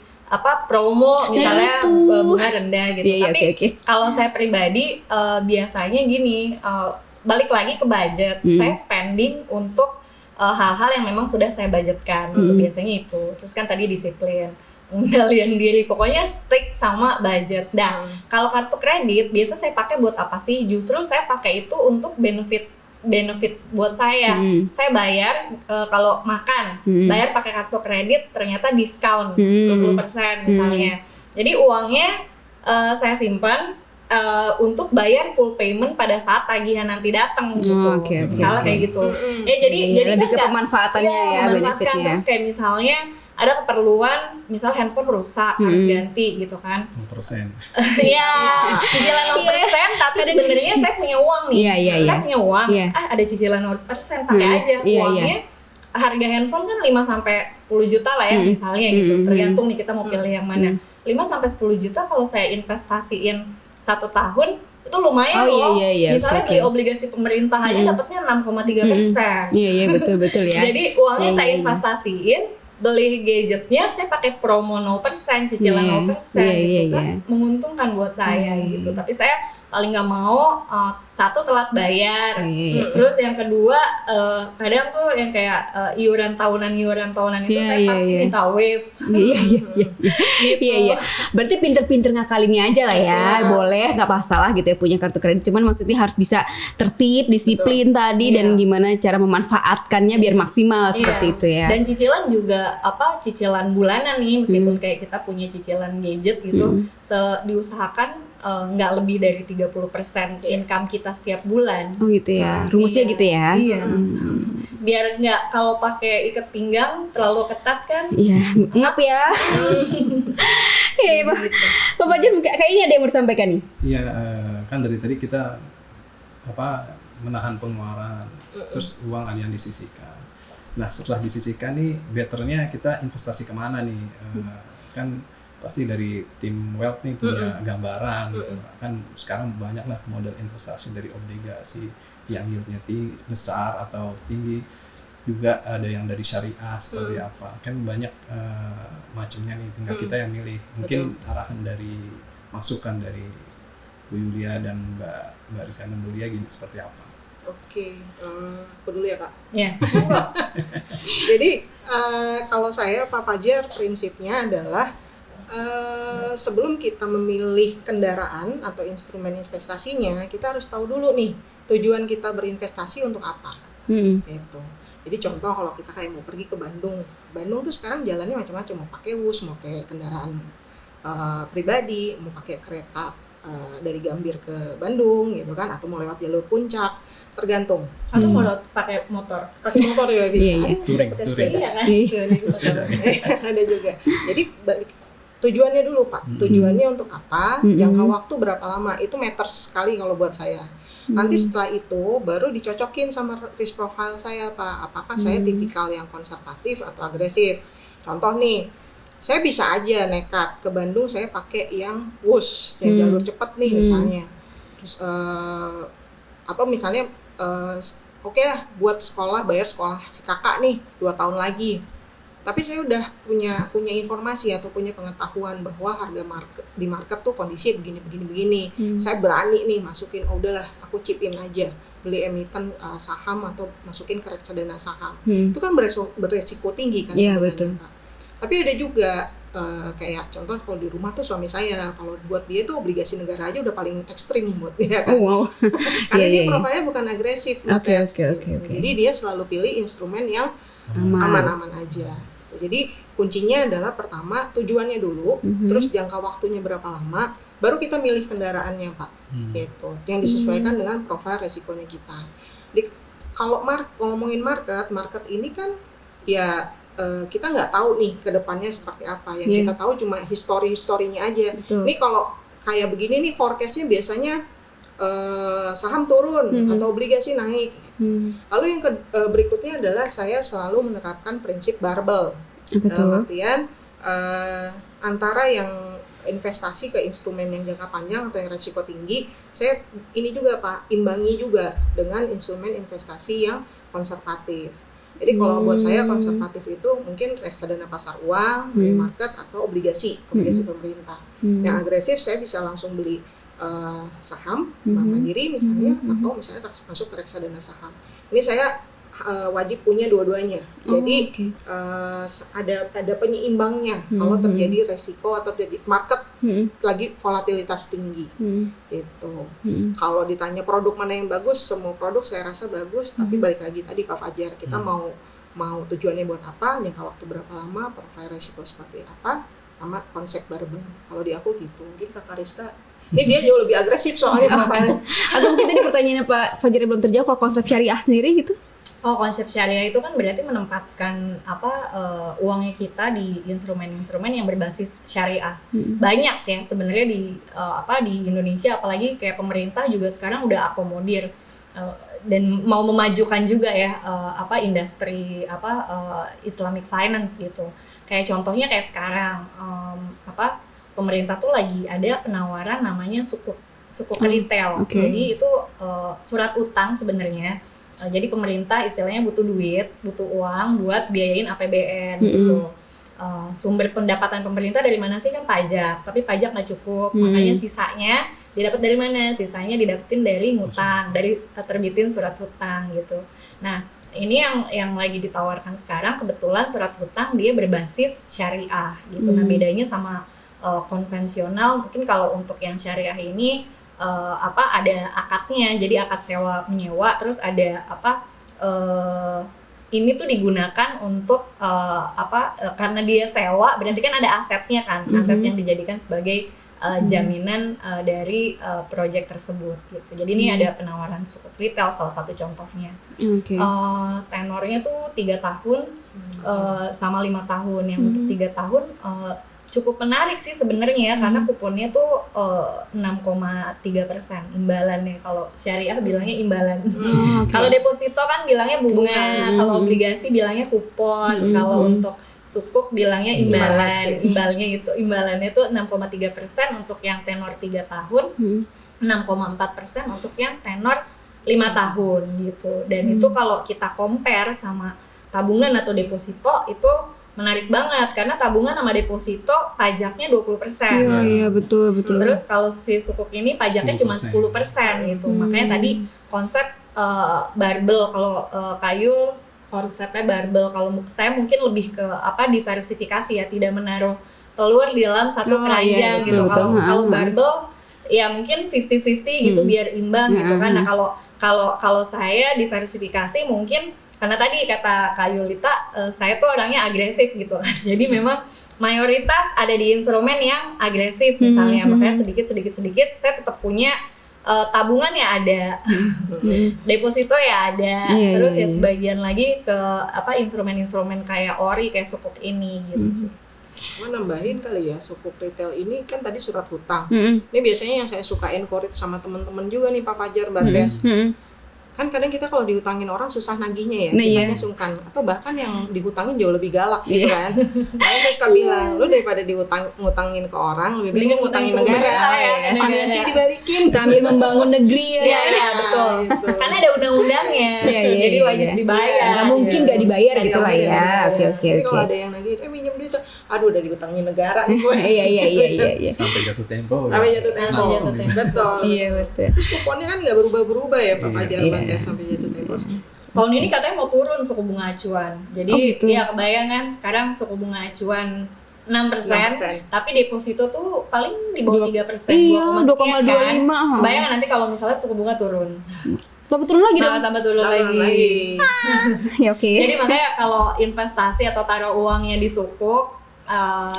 promo misalnya bunga rendah gitu. Tapi kalau saya pribadi biasanya gini, balik lagi ke budget, saya spending untuk hal-hal yang memang sudah saya budgetkan gitu, biasanya itu. Terus kan tadi disiplin, pengendalian diri, pokoknya strict sama budget. Dan kalau kartu kredit biasa saya pakai buat apa sih? Justru saya pakai itu untuk benefit buat saya. Saya bayar kalau makan, bayar pakai kartu kredit ternyata diskon 20% misalnya. Jadi uangnya saya simpan untuk bayar full payment pada saat tagihan nanti datang gitu. Misalnya kayak gitu. Jadi lebih kan ke pemanfaatannya ya, benefitnya. Terus kayak misalnya ada keperluan, misal handphone rusak harus ganti gitu kan. 0%. Iya, cicilan 0%, tapi sebenarnya saya punya uang nih. Saya punya uang. Ada cicilan 0%, pakai aja uangnya. Harga handphone kan 5-10 juta lah ya misalnya gitu. Tergantung nih kita mau pilih yang mana. 5-10 juta kalau saya investasiin 1 tahun itu lumayan loh. Misalnya beli obligasi pemerintah aja dapatnya 6,3%. Iya betul ya. Jadi uangnya saya investasiin, beli gadgetnya saya pakai promo 0%, cicilan 0%, gitu kan menguntungkan buat saya gitu. Tapi saya paling nggak mau satu telat bayar, Iya. terus yang kedua kadang tuh yang kayak iuran tahunan itu Iya, saya iya, pasti iya. minta waive. Iya. Gitu. Iya. Berarti pinter-pinter ngakalinnya aja lah ya. Boleh, nggak masalah gitu ya punya kartu kredit. Cuman maksudnya harus bisa tertib, disiplin tadi dan Iya. gimana cara memanfaatkannya biar maksimal seperti Iya. itu ya. Dan cicilan juga cicilan bulanan nih, meskipun kayak kita punya cicilan gadget gitu, diusahakan nggak lebih dari 30% income kita setiap bulan. Oh gitu ya. Rumusnya Iya. gitu ya. Iya. Biar nggak, kalau pakai ikat pinggang terlalu ketat kan. Iya, ngap ya. Oke, Pak Fajar kayaknya ada yang mau disampaikan nih. Iya, kan dari tadi kita menahan pengeluaran, terus uang ada yang disisihkan. Nah setelah disisihkan nih, betternya kita investasi kemana nih? Kan pasti dari tim Wealth nih punya gambaran gitu. Kan sekarang banyak lah model investasi dari obligasi yang yieldnya besar atau tinggi, juga ada yang dari syariah seperti apa. Kan banyak macamnya nih, tinggal kita yang milih. Mungkin arahan dari masukan dari Bu Yulia dan Mbak Rizana Mulia gini seperti apa? Oke, aku dulu ya Kak. Ya. Jadi kalau saya Pak Fajar prinsipnya adalah sebelum kita memilih kendaraan atau instrumen investasinya, kita harus tahu dulu nih tujuan kita berinvestasi untuk apa. Gitu. Jadi contoh kalau kita kayak mau pergi ke Bandung tuh sekarang jalannya macam-macam, mau pakai bus, mau pakai kendaraan pribadi, mau pakai kereta dari Gambir ke Bandung gitu kan, atau mau lewat jalur puncak, tergantung. Atau mau pakai motor. Pakai motor ya bisa. Iya, iya. Ada yang pakai Touring. sepeda. Iya kan? Sepeda. Ada juga. Jadi tujuannya dulu Pak. Tujuannya untuk apa? Jangka waktu berapa lama? Itu matters sekali kalau buat saya. Nanti setelah itu baru dicocokin sama risk profile saya Pak. Apakah saya tipikal yang konservatif atau agresif? Contoh nih, saya bisa aja nekat ke Bandung, saya pakai yang WUS, yang jalur cepat nih misalnya. Terus atau misalnya oke lah buat sekolah, bayar sekolah si kakak nih 2 tahun lagi. Tapi saya udah punya informasi atau punya pengetahuan bahwa harga di market tuh kondisi begini. Saya berani nih masukin, udahlah aku chip in aja, beli emiten saham atau masukin ke reksadana saham. Itu kan beresiko tinggi kan Iya, sebenarnya, betul. Pak. Tapi ada juga kayak contoh kalau di rumah tuh suami saya, kalau buat dia tuh obligasi negara aja udah paling ekstrim buat dia kan. Oh wow. Karena Iya, dia iya. profilnya bukan agresif, Oke. Jadi dia selalu pilih instrumen yang Aman. aman-aman aja. Gitu. Jadi kuncinya adalah pertama tujuannya dulu, terus jangka waktunya berapa lama, baru kita milih kendaraannya Pak. Gitu. Yang disesuaikan dengan profil resikonya kita. Jadi kalau ngomongin market ini kan ya kita nggak tahu nih ke depannya seperti apa. Yang kita tahu cuma historinya aja. Betul. Ini kalau kayak begini nih forecastnya biasanya saham turun atau obligasi naik. Lalu yang berikutnya adalah saya selalu menerapkan prinsip barbell. Dalam artian antara yang investasi ke instrumen yang jangka panjang atau yang resiko tinggi, saya ini juga Pak, imbangi juga dengan instrumen investasi yang konservatif. Jadi kalau buat saya konservatif itu mungkin reksadana pasar uang, money market atau obligasi pemerintah. Yang agresif saya bisa langsung beli saham Bank Mandiri misalnya, atau misalnya masuk ke reksadana saham. Ini saya wajib punya dua-duanya. Jadi ada penyeimbangnya kalau terjadi resiko atau terjadi market lagi volatilitas tinggi. Gitu. Kalau ditanya produk mana yang bagus, semua produk saya rasa bagus, tapi balik lagi tadi Pak Fajar, kita mau tujuannya buat apa, jangka waktu berapa lama, profil resiko seperti apa, sama konsep barbell. Kalau di aku gitu. Mungkin Kak Karista ini dia jauh lebih agresif soalnya profilnya. Atau mungkin tadi pertanyaannya Pak Fajar belum terjawab, kalau konsep syariah sendiri gitu? Oh, konsep syariah itu kan berarti menempatkan uangnya kita di instrumen-instrumen yang berbasis syariah. Banyak ya sebenarnya di Indonesia, apalagi kayak pemerintah juga sekarang udah akomodir dan mau memajukan juga ya industri Islamic finance gitu. Kayak contohnya kayak sekarang pemerintah tuh lagi ada penawaran namanya sukuk retail. Jadi itu surat utang sebenarnya. Jadi pemerintah istilahnya butuh duit, butuh uang buat biayain APBN gitu. Sumber pendapatan pemerintah dari mana sih? Kan pajak, tapi pajak nggak cukup, makanya sisanya didapat dari mana? Sisanya didapetin dari ngutang, dari terbitin surat hutang gitu. Nah, ini yang lagi ditawarkan sekarang, kebetulan surat hutang dia berbasis syariah gitu. Nah, bedanya sama konvensional, mungkin kalau untuk yang syariah ini ada akadnya, jadi akad sewa menyewa, terus ada ini tuh digunakan untuk karena dia sewa, berarti kan ada asetnya kan, aset yang dijadikan sebagai jaminan dari proyek tersebut gitu. Jadi ini ada penawaran sukuk retail salah satu contohnya. Tenornya tuh 3 tahun sama 5 tahun. Yang untuk 3 tahun cukup menarik sih sebenarnya karena kuponnya tuh 6,3% imbalannya. Kalau syariah bilangnya imbalan. Kalau deposito kan bilangnya bunga, kalau obligasi bilangnya kupon, kalau untuk sukuk bilangnya imbalan. Imbalannya tuh 6,3% untuk yang tenor 3 tahun, 6,4% untuk yang tenor 5 tahun gitu. Dan itu kalau kita compare sama tabungan atau deposito itu menarik banget karena tabungan sama deposito pajaknya 20%. Iya, betul. Terus kalau si sukuk ini pajaknya cuma 10% gitu. Makanya tadi konsep barbel, kalau kayu konsepnya barbel, kalau saya mungkin lebih ke diversifikasi ya, tidak menaruh telur di dalam satu keranjang gitu. Kalau barbel ya mungkin 50-50 gitu biar imbang gitu kan. Nah, kalau saya diversifikasi mungkin karena tadi kata Kak Yulita, saya tuh orangnya agresif gitu. Jadi memang mayoritas ada di instrumen yang agresif misalnya, makanya sedikit saya tetap punya tabungan ya ada, deposito ya ada, terus ya sebagian lagi ke instrumen-instrumen kayak ori, kayak sukuk ini gitu sih. Cuma nambahin kali ya, sukuk retail ini kan tadi surat hutang. Ini biasanya yang saya suka encourage sama teman-teman juga nih Pak Fajar, Mbak Tes. Kan kadang kita kalau dihutangin orang susah nagihnya ya, kitanya sungkan, atau bahkan yang dihutangin jauh lebih galak gitu kan. Makanya saya suka bilang, lu daripada ngutangin ke orang, lebih baik ngutangin negara, pasti dibalikin sambil membangun negeri ya. Iya, betul. Gitu. Karena ada undang-undangnya, jadi wajib dibayar. Nggak mungkin nggak dibayar gitu lah ya. Oke. Jadi kalau ada yang nagih, minjem duit, aduh udah dihutangin negara nih gue. Iya. Sampai jatuh tempo. Betul. Iya, betul. Terus kuponnya kan nggak berubah-berubah ya Pak Fajar, sampai jatuh tempo. Tahun ini katanya mau turun suku bunga acuan. Jadi ya kebayang kan sekarang suku bunga acuan 6%, tapi deposito tuh paling di bawah 3%. Iya, 2,25. Bayangkan nanti kalau misalnya suku bunga turun. Tambah turun lagi dong. Tambah turun lagi. Ya oke. Jadi makanya kalau investasi atau taruh uangnya di sukuk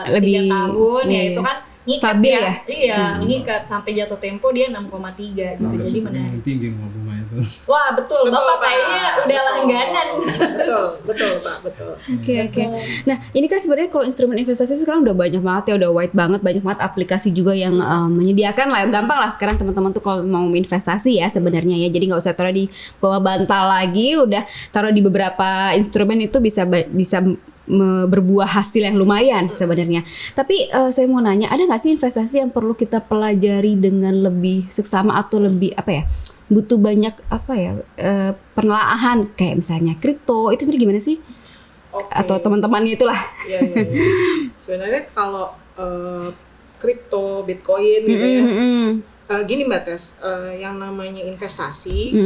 lebih 3 tahun ya itu kan ngikat stabil ya? Iya, ngikat sampai jatuh tempo dia 6,3 gitu. Jadi menarik. Tinggi bunga itu. Wah, betul Bapak kayaknya udah langganan. Betul Pak, betul. Oke. Nah, ini kan sebenarnya kalau instrumen investasi sekarang udah banyak banget ya, udah wide banget, banyak banget aplikasi juga yang menyediakan lah, gampang lah sekarang teman-teman tuh kalau mau investasi ya sebenarnya ya. Jadi nggak usah taruh di bawah bantal lagi, udah taruh di beberapa instrumen itu bisa berbuah hasil yang lumayan sebenarnya. Tapi saya mau nanya, ada nggak sih investasi yang perlu kita pelajari dengan lebih seksama atau lebih butuh banyak penelaahan kayak misalnya kripto itu sebenarnya gimana sih? Atau teman-temannya itulah. Iya. Sebenarnya kalau kripto, Bitcoin gitu ya. Gini Mbak Tes, yang namanya investasi,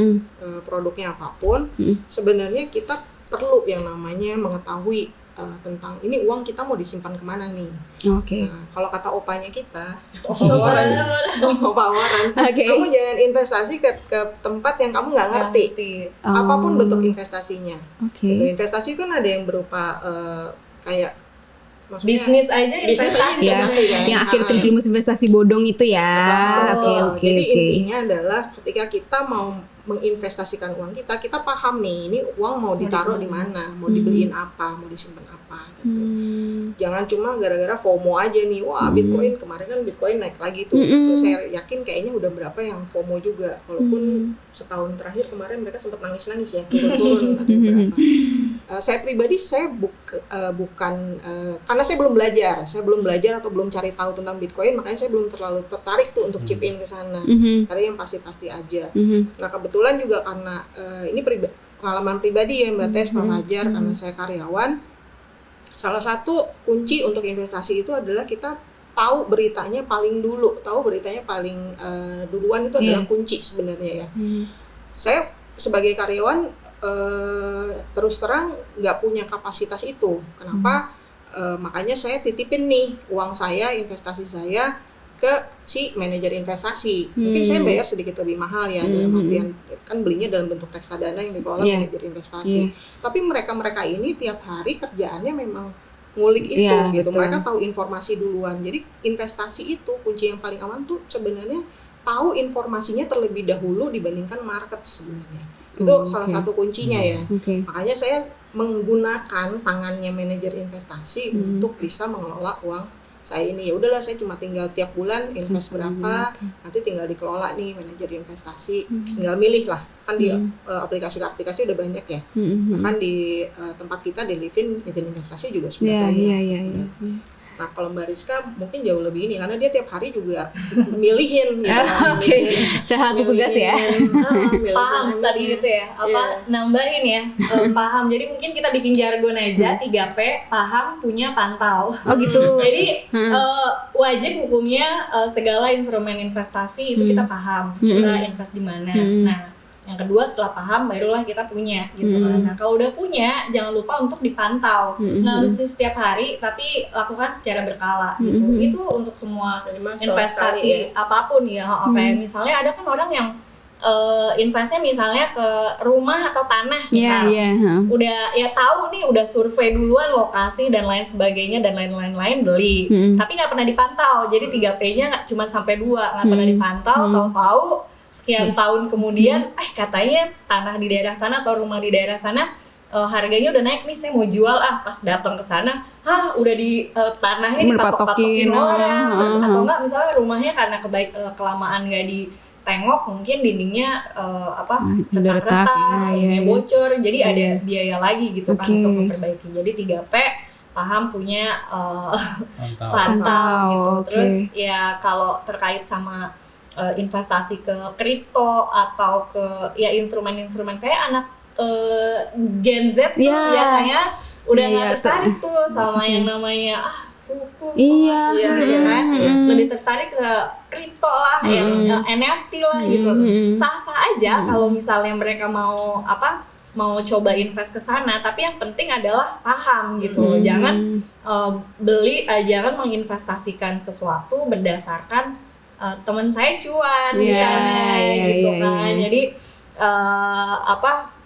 produknya apapun, sebenarnya kita perlu yang namanya mengetahui tentang ini uang kita mau disimpan kemana nih. Oke. Nah, kalau kata opanya kita, Opa Warren, kamu jangan investasi ke tempat yang kamu nggak ngerti. Apapun bentuk investasinya. Gitu. Investasi kan ada yang berupa kayak bisnis aja investasi ya, yang akhirnya terjerumus investasi bodong itu ya. Oke. Jadi intinya adalah ketika kita mau menginvestasikan uang kita paham nih ini uang mau ditaruh di mana, mau dibeliin apa, mau disimpan apa gitu. Jangan cuma gara-gara FOMO aja nih, wah Bitcoin kemarin kan Bitcoin naik lagi tuh. Terus saya yakin kayaknya udah berapa yang FOMO juga, walaupun setahun terakhir kemarin mereka sempat nangis-nangis ya turun ada berapa. Saya pribadi bukan karena saya belum belajar atau belum cari tahu tentang Bitcoin, makanya saya belum terlalu tertarik tuh untuk chip in ke sana. Karena yang pasti-pasti aja. Nah kebetulan juga karena ini pengalaman pribadi ya Mbak Tes, Pak Fajar, karena saya karyawan. Salah satu kunci untuk investasi itu adalah kita tahu beritanya paling dulu, tahu beritanya paling duluan itu adalah kunci sebenarnya ya. Saya sebagai karyawan terus terang nggak punya kapasitas itu. Kenapa? Makanya saya titipin nih uang saya, investasi saya ke si manajer investasi. Mungkin saya bayar sedikit lebih mahal ya, dalam artian kan belinya dalam bentuk reksadana yang dikelola manajer investasi. Tapi mereka ini tiap hari kerjaannya memang ngulik itu gitu. Betul. Mereka tahu informasi duluan. Jadi investasi itu kunci yang paling aman tuh sebenarnya tahu informasinya terlebih dahulu dibandingkan market sebenarnya. Itu salah satu kuncinya ya. Makanya saya menggunakan tangannya manajer investasi untuk bisa mengelola uang saya ini. Ya udahlah, saya cuma tinggal tiap bulan invest berapa, nanti tinggal dikelola nih manajer investasi. Tinggal milih lah, kan di aplikasi-aplikasi udah banyak ya. Bahkan di tempat kita di Livin investasi juga sudah banyak. Nah kalau Mbak Rizka mungkin jauh lebih ini karena dia tiap hari juga milihin gitu. Salah satu tugas ya. Paham tadi gitu ya, nambahin ya, paham. Jadi mungkin kita bikin jargon aja, 3P, paham, punya, pantau. Oh gitu. Jadi wajib hukumnya segala instrumen investasi itu kita paham, kita invest di mana. Nah yang kedua setelah paham barulah kita punya gitu kan. Nah kalau udah punya jangan lupa untuk dipantau, nggak mesti setiap hari tapi lakukan secara berkala gitu. Itu untuk semua investasi apapun ya. Kayak misalnya ada kan orang yang investnya misalnya ke rumah atau tanah misalnya, udah ya tahu nih udah survei duluan lokasi dan lain sebagainya dan lain-lain beli, tapi nggak pernah dipantau. Jadi 3P-nya nggak cuma sampai 2, nggak pernah dipantau, tahu-tahu sekian tahun kemudian katanya tanah di daerah sana atau rumah di daerah sana harganya udah naik nih, saya mau jual pas datang ke sana udah di tanahnya dipatok-patokin orang, terus atau enggak misalnya rumahnya karena kelamaan nggak ditengok mungkin dindingnya retak-retak, bocor, jadi ada biaya lagi gitu kan untuk memperbaiki. Jadi 3P, paham, punya, pantau gitu. Terus ya kalau terkait sama investasi ke kripto atau ke ya instrumen-instrumen kayak anak Gen Z tuh biasanya udah nggak tertarik tuh sama yang namanya suku gitu kan, lebih tertarik ke kripto lah, yang NFT lah gitu. Sah-sah aja kalau misalnya mereka mau coba invest ke sana, tapi yang penting adalah paham gitu. Jangan jangan menginvestasikan sesuatu berdasarkan teman saya cuan misalnya gitu kan. Jadi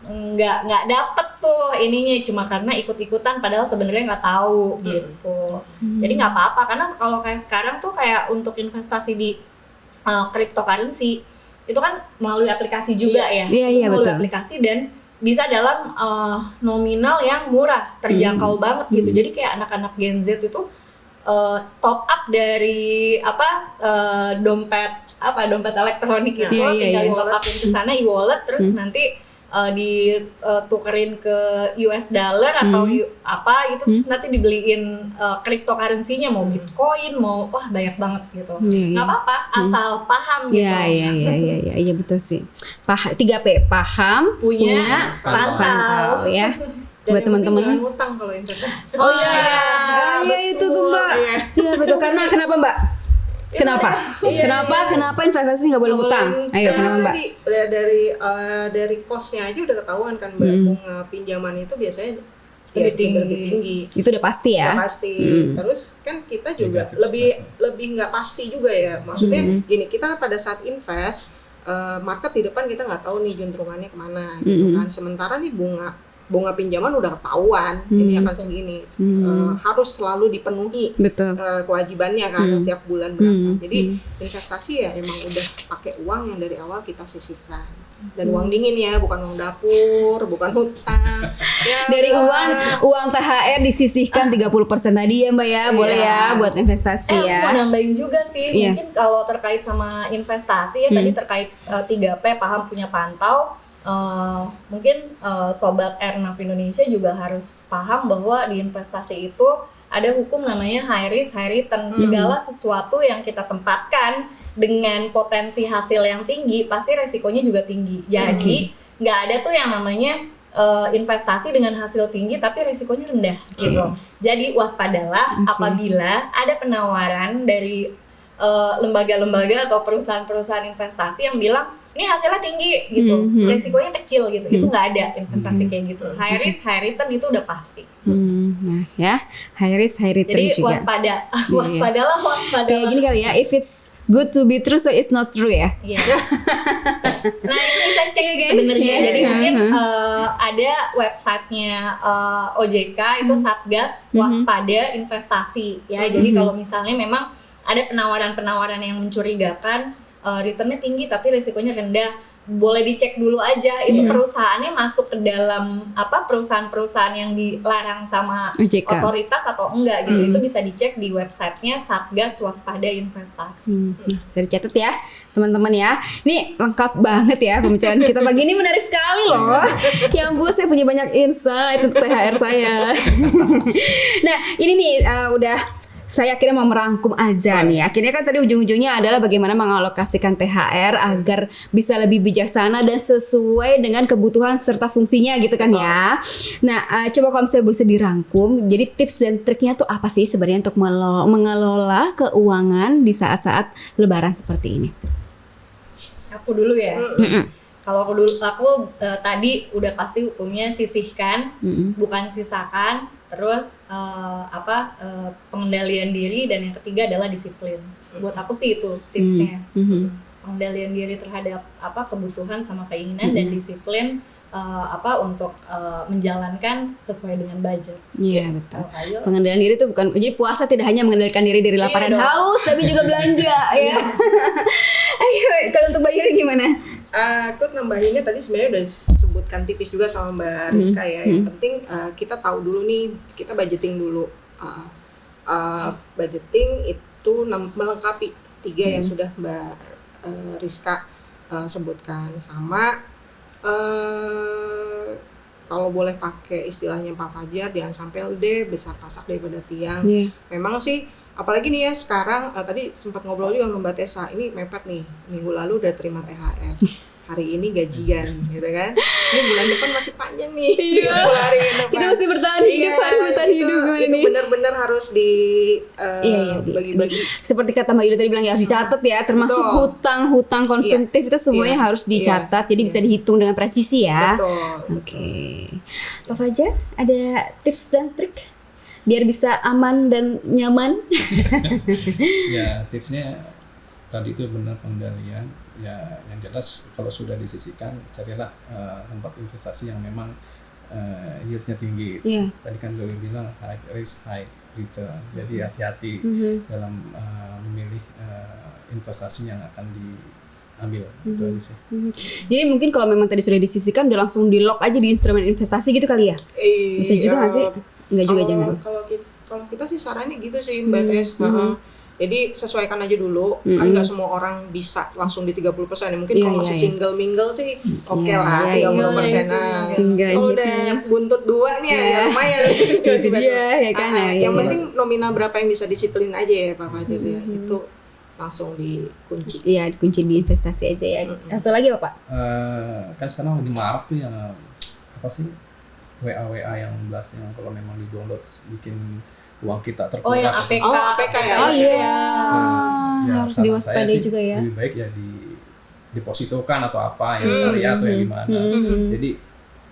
nggak dapet tuh ininya cuma karena ikut-ikutan padahal sebenarnya nggak tahu gitu. Jadi nggak apa-apa, karena kalau kayak sekarang tuh kayak untuk investasi di cryptocurrency itu kan melalui aplikasi juga melalui aplikasi dan bisa dalam nominal yang murah, terjangkau banget gitu. Jadi kayak anak-anak Gen Z itu top up dari dompet elektronik itu tinggal top upin ke sana e-wallet, terus nanti ditukerin ke US dollar atau itu terus nanti dibeliin cryptocurrency-nya, mau Bitcoin, mau banyak banget gitu. Nggak apa-apa asal paham gitu. Iya betul sih. 3P, paham, punya, pantau ya. Buat teman-teman jangan utang kalau investasi. Itu tuh Mbak. Iya betul. Karena kenapa Mbak? Kenapa investasi nggak boleh utang? Ayo kenapa Mbak? Dari cost-nya aja udah ketahuan kan Mbak. Bunga pinjaman itu biasanya lebih tinggi. Itu udah pasti ya. Udah pasti. Terus kan kita juga lebih nggak pasti juga ya. Maksudnya gini, kita pada saat invest market di depan kita nggak tahu nih juntrungannya kemana gitu kan. Sementara nih bunga pinjaman udah ketahuan ini akan segini, harus selalu dipenuhi kewajibannya kan tiap bulan berapa. Jadi investasi ya emang udah pakai uang yang dari awal kita sisihkan, dan uang dingin ya, bukan uang dapur, bukan hutang. Dari uang THR disisihkan 30% tadi ya Mbak ya, boleh ya buat investasi ya. Aku mau nambahin juga sih, mungkin kalau terkait sama investasi ya tadi terkait 3P, paham, punya, pantau. Mungkin Sobat Airnav Indonesia juga harus paham bahwa di investasi itu ada hukum namanya high risk, high return. Segala sesuatu yang kita tempatkan dengan potensi hasil yang tinggi, pasti resikonya juga tinggi. Jadi nggak ada tuh yang namanya investasi dengan hasil tinggi tapi risikonya rendah gitu. Jadi waspadalah apabila ada penawaran dari lembaga-lembaga atau perusahaan-perusahaan investasi yang bilang ini hasilnya tinggi gitu, risikonya kecil gitu. Itu nggak ada investasi kayak gitu. High risk, high return itu udah pasti. Nah ya, high risk, high return Jadi juga. waspadalah. Kayak gini kali ya, if it's good to be true so it's not true ya. Iya. Nah itu bisa cek sebenarnya. Jadi mungkin ada websitenya OJK itu Satgas Waspada Investasi ya. Jadi kalau misalnya memang ada penawaran-penawaran yang mencurigakan, returnnya tinggi tapi risikonya rendah, boleh dicek dulu aja itu perusahaannya masuk ke dalam perusahaan-perusahaan yang dilarang sama OJK. otoritas atau enggak gitu. Itu bisa dicek di websitenya Satgas Waspada Investasi. Bisa dicatat ya teman-teman ya. Ini lengkap banget ya pembicaraan kita pagi ini, menarik sekali loh. Ya ampun, saya punya banyak insight untuk THR saya. Nah ini nih udah saya akhirnya mau merangkum aja nih. Akhirnya kan tadi ujung-ujungnya adalah bagaimana mengalokasikan THR agar bisa lebih bijaksana dan sesuai dengan kebutuhan serta fungsinya gitu kan ya. Nah, coba kalau misalnya bisa dirangkum, jadi tips dan triknya tuh apa sih sebenarnya untuk mengelola keuangan di saat-saat lebaran seperti ini? Aku dulu ya. Kalau aku tadi udah pasti hukumnya sisihkan, bukan sisakan. Terus pengendalian diri, dan yang ketiga adalah disiplin. Buat aku sih itu tipsnya. Pengendalian diri terhadap kebutuhan sama keinginan dan disiplin untuk menjalankan sesuai dengan budget. Iya betul. Ayo. Pengendalian diri itu bukan, jadi puasa tidak hanya mengendalikan diri dari lapar dan haus, tapi juga belanja ya. Ayo, kalau untuk Mbak Yuri gimana? Aku nambahinnya tadi sebenarnya udah disebutkan tipis juga sama Mbak Rizka ya. Yang penting kita tahu dulu nih, kita budgeting dulu. Budgeting itu melengkapi 3 yang sudah Mbak Rizka sebutkan, sama kalau boleh pakai istilahnya Pak Fajar, jangan sampai deh besar pasak daripada tiang. Memang sih, apalagi nih ya sekarang, tadi sempat ngobrol juga sama Mbak Tessa, ini mepet nih, minggu lalu udah terima THR, hari ini gajian gitu kan, ini bulan depan masih panjang nih. Hari depan Kita mesti bertahan hidup, harus bertahan hidup gimana itu nih? benar-benar harus bagi-bagi. Seperti kata Mbak Yuri tadi bilang ya, harus dicatat ya, termasuk hutang konsumtif itu semuanya harus dicatat, jadi bisa dihitung dengan presisi ya. Betul. Oke. Pak Fajar, ada tips dan trik biar bisa aman dan nyaman? Ya tipsnya tadi itu benar, pengendalian. Ya yang jelas kalau sudah disisihkan, carilah tempat investasi yang memang yieldnya tinggi. Tadi kan Zoe bilang high risk, high return. Jadi hati-hati dalam memilih investasi yang akan diambil. Itu aja sih. Jadi mungkin kalau memang tadi sudah disisihkan, udah langsung di lock aja di instrumen investasi gitu kali ya? Bisa juga nggak sih? Enggak juga, jangan. Kalau kita sih sarannya gitu sih Mbak Tes. Jadi sesuaikan aja dulu, kan nggak semua orang bisa langsung di 30%. Mungkin kalau masih single mingle sih oke lah 30%. Kalau udah buntut 2 nih ya lumayan. Itu dia ya kan. Yang penting nominal berapa yang bisa disiplin aja ya Pak Fajar ya. Itu langsung dikunci. Iya, dikunci di investasi aja ya. Satu lagi Bapak? Kan sekarang lagi marak tuh yang apa sih? WA yang blast, yang kalau memang di-download bikin uang kita terkuras. Oh yang APK. APK ya. Oh iya. Ya, Harus diwaspadai juga ya. Lebih baik ya didepositokan atau apa, yang syariah atau yang gimana. Jadi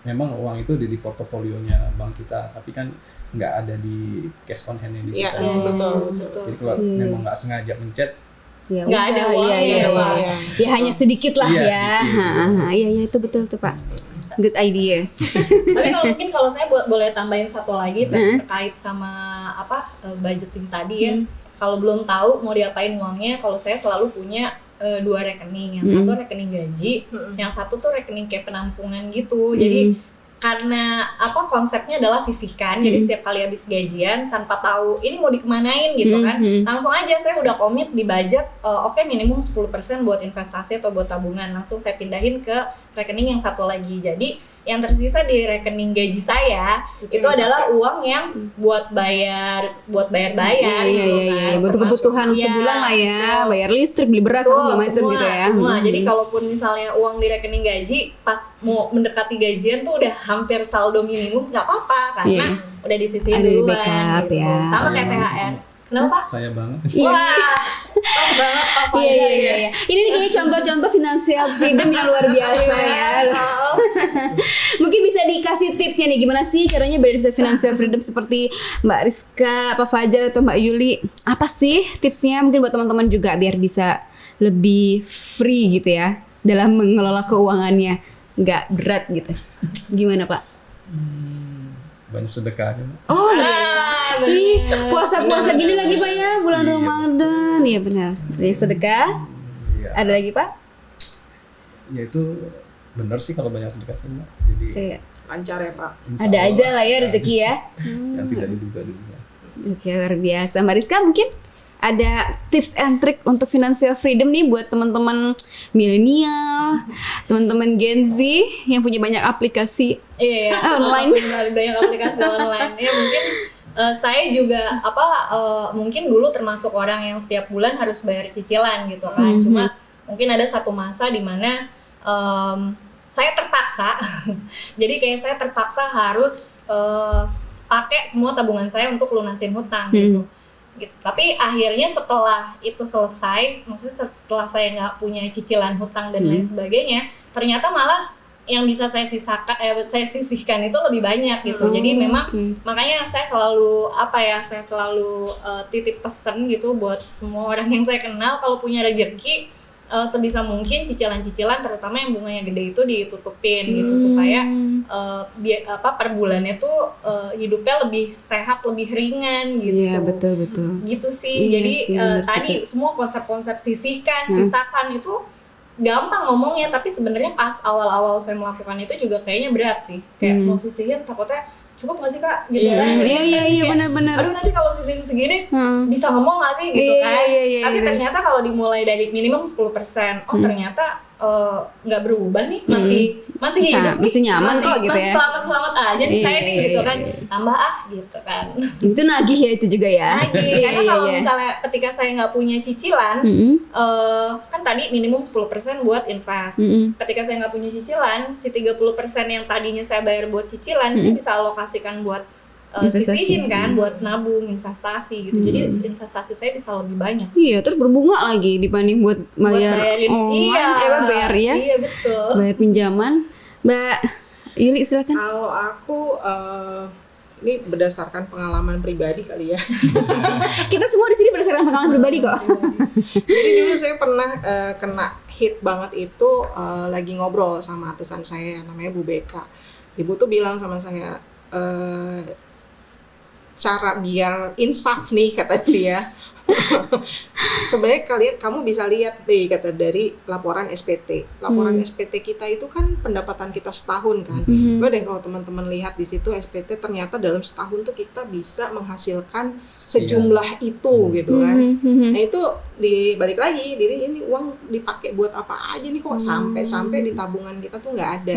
memang uang itu di portofolionya bank kita, tapi kan nggak ada di cash on hand di kita. Iya, betul. Jadi kalau memang nggak sengaja mencet, nggak ada uangnya. Ya hanya sedikit lah ya. Sedikit. Iya itu betul tuh Pak. Good idea. Tapi kalau saya boleh tambahin satu lagi terkait sama budgeting tadi ya. Kalau belum tahu mau diapain uangnya, kalau saya selalu punya 2 rekening. Yang satu rekening gaji, yang satu tuh rekening kayak penampungan gitu. Jadi karena konsepnya adalah sisihkan, jadi setiap kali habis gajian tanpa tahu ini mau dikemanain gitu kan, langsung aja saya udah komit di budget, oke, minimum 10% buat investasi atau buat tabungan, langsung saya pindahin ke rekening yang satu lagi. Jadi yang tersisa di rekening gaji saya itu adalah uang yang buat bayar Iya, gitu iya, kan. untuk kebutuhan Iya, sebulan lah ya, betul. bayar listrik, beli beras, Betul, segala macam gitu ya. semua. Jadi kalaupun misalnya uang di rekening gaji pas mau mendekati gajian tuh udah hampir saldo minimum, nggak apa-apa karena udah disisihin Ada di duluan backup gitu. ya. Sama kayak THR. Kenapa Pak? Saya banget. Wah, top banget Pak Fajar Iya, ya. iya. Ini nih kayaknya contoh-contoh financial freedom yang luar biasa ya. Mungkin bisa dikasih tipsnya nih, gimana sih caranya biar bisa financial freedom seperti Mbak Rizka, Pak Fajar, atau Mbak Yuli? Apa sih tipsnya mungkin buat teman-teman juga biar bisa lebih free gitu ya dalam mengelola keuangannya, nggak berat gitu. Gimana Pak? Banyak sedekahnya. Oh, ih, bener. puasa-puasa gini lagi Pak ya, bulan Iya, Ramadan. Iya benar. Banyak sedekah. Iya. Ada lagi Pak? Ya itu benar sih kalau banyak sedekah sih, Mbak. Jadi Kayak Lancar ya Pak. insya ada Allah aja lah ya rezeki ya. yang tidak diduga-duga. Oke, luar biasa. Mbak Rizka mungkin ada tips and trick untuk financial freedom nih buat teman-teman milenial, teman-teman Gen Z yang punya banyak aplikasi. Iya, Online. benar, banyak aplikasi online. Ya mungkin saya juga mungkin dulu termasuk orang yang setiap bulan harus bayar cicilan gitu kan. Cuma mungkin ada satu masa di mana saya terpaksa. Jadi kayak saya terpaksa harus pakai semua tabungan saya untuk lunasin hutang gitu. Tapi akhirnya setelah itu selesai, maksudnya setelah saya nggak punya cicilan hutang dan lain sebagainya, ternyata malah yang bisa saya sisihkan itu lebih banyak gitu. Jadi memang makanya saya selalu titip pesan gitu buat semua orang yang saya kenal, kalau punya rezeki sebisa mungkin cicilan-cicilan terutama yang bunganya gede itu ditutupin gitu supaya per bulannya tuh hidupnya lebih sehat, lebih ringan gitu. Iya, betul. Gitu sih. Iya Jadi sih, benar tadi juga. semua konsep-konsep sisihkan, sisakan itu gampang ngomongnya, tapi sebenarnya pas awal-awal saya melakukan itu juga kayaknya berat sih. Kayak mau sisihin takutnya cukup nggak sih Kak? Gitu kan. Iya, benar-benar. Aduh nanti kalau sisihin segini bisa ngomong nggak sih gitu Iya, kan. iya, Tapi iya. ternyata kalau dimulai dari minimum 10%, ternyata nggak berubah nih, masih hidup nih, masih nyaman kok gitu masih ya. selamat aja nih saya nih gitu kan. Iya. Tambah gitu kan. Itu nagih ya itu juga ya. Lagi, karena kalau misalnya ketika saya nggak punya cicilan, kan tadi minimum 10% buat invest. Ketika saya nggak punya cicilan, si 30% yang tadinya saya bayar buat cicilan, saya bisa alokasikan buat Investasi. sisihin kan, buat nabung, investasi gitu. Jadi investasi saya bisa lebih banyak. Iya, terus berbunga lagi dibanding buat bayar bayarin, online, bayar ya. Iya betul. Bayar pinjaman. Mbak Yuli silakan. Kalau aku ini berdasarkan pengalaman pribadi kali ya. Kita semua di sini berdasarkan pengalaman pribadi kok. Jadi dulu saya pernah kena hit banget itu lagi ngobrol sama atasan saya namanya Bu Beka. Ibu tuh bilang sama saya, cara biar insaf nih kata dia. Sebenarnya kamu bisa lihat deh kata dari laporan SPT. Laporan SPT kita itu kan pendapatan kita setahun kan. Coba deh kalau teman-teman lihat di situ SPT ternyata dalam setahun tuh kita bisa menghasilkan sejumlah itu gitu kan. Nah itu dibalik lagi, jadi ini uang dipakai buat apa aja nih kok sampai di tabungan kita tuh nggak ada.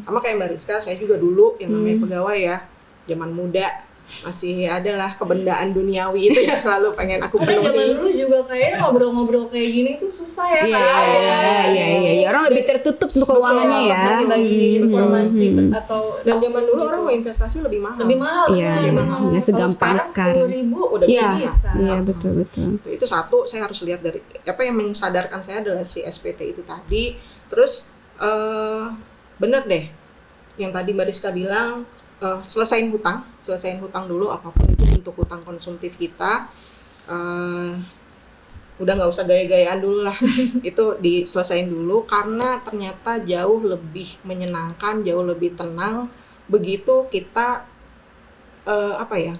Sama kayak Mbak Rizka, saya juga dulu yang namanya pegawai ya, zaman muda masih adalah kebendaan duniawi itu yang selalu pengen aku Karena zaman penuhi. dulu juga kayaknya ngobrol-ngobrol kayak gini tuh susah ya Kak. Iya. Orang lebih tertutup untuk keuangannya ya. Bagi-bagi informasi atau Dan zaman dulu orang mau investasi lebih mahal. lebih mahal. Iya, kan? lebih mahal. Nggak segampang Kalau sekarang. 10.000 udah Iya, bisa. iya betul. Itu satu, saya harus lihat dari apa yang mensadarkan saya adalah si SPT itu tadi. Terus bener deh yang tadi Mbak Rizka bilang, selesaiin hutang dulu, apapun itu untuk hutang konsumtif kita. Udah nggak usah gaya-gayaan dulu lah. Itu diselesain dulu karena ternyata jauh lebih menyenangkan, jauh lebih tenang begitu kita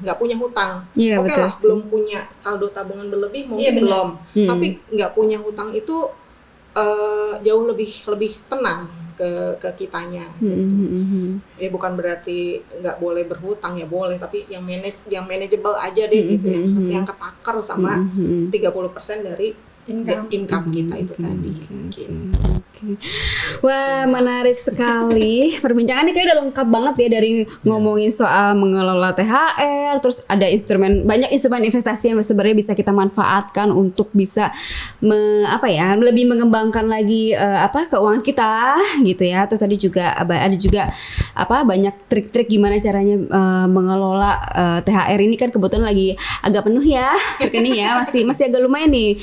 nggak punya hutang. Iya, Oke betul lah, sih. belum punya saldo tabungan berlebih mungkin Iya, benar. belum, tapi nggak punya hutang itu jauh lebih tenang ke kitanya gitu. Ya bukan berarti nggak boleh berhutang, ya boleh, tapi yang manageable aja deh gitu, yang ketakar sama 30% dari income kita itu tadi. Oke. Wah, menarik sekali. Perbincangan ini kayak udah lengkap banget ya, dari ngomongin soal mengelola THR, terus ada banyak instrumen investasi yang sebenarnya bisa kita manfaatkan untuk bisa lebih mengembangkan lagi keuangan kita gitu ya. Terus tadi juga ada juga banyak trik-trik gimana caranya mengelola THR ini, kan kebetulan lagi agak penuh ya rekening ya, masih agak lumayan nih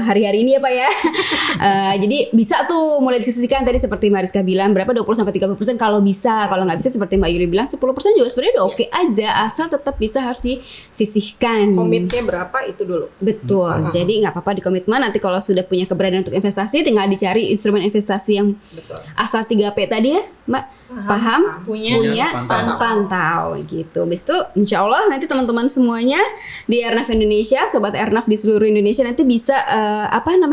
hari-hari ini ya Pak ya. Jadi bisa tuh mulai disisihkan, tadi seperti Mbak Rizka bilang berapa 20-30% kalau bisa. Kalau nggak bisa seperti Mbak Yuli bilang 10% juga sebenarnya udah oke aja, asal tetap bisa harus disisihkan. Komitnya berapa itu dulu. Betul. Jadi nggak apa-apa di komitmen, nanti kalau sudah punya keberanian untuk investasi tinggal dicari instrumen investasi yang asal 3P tadi ya Mbak. Paham? Punya pantau gitu. Habis itu insya Allah nanti teman-teman semuanya di Airnav Indonesia, Sobat Airnav di seluruh Indonesia nanti bisa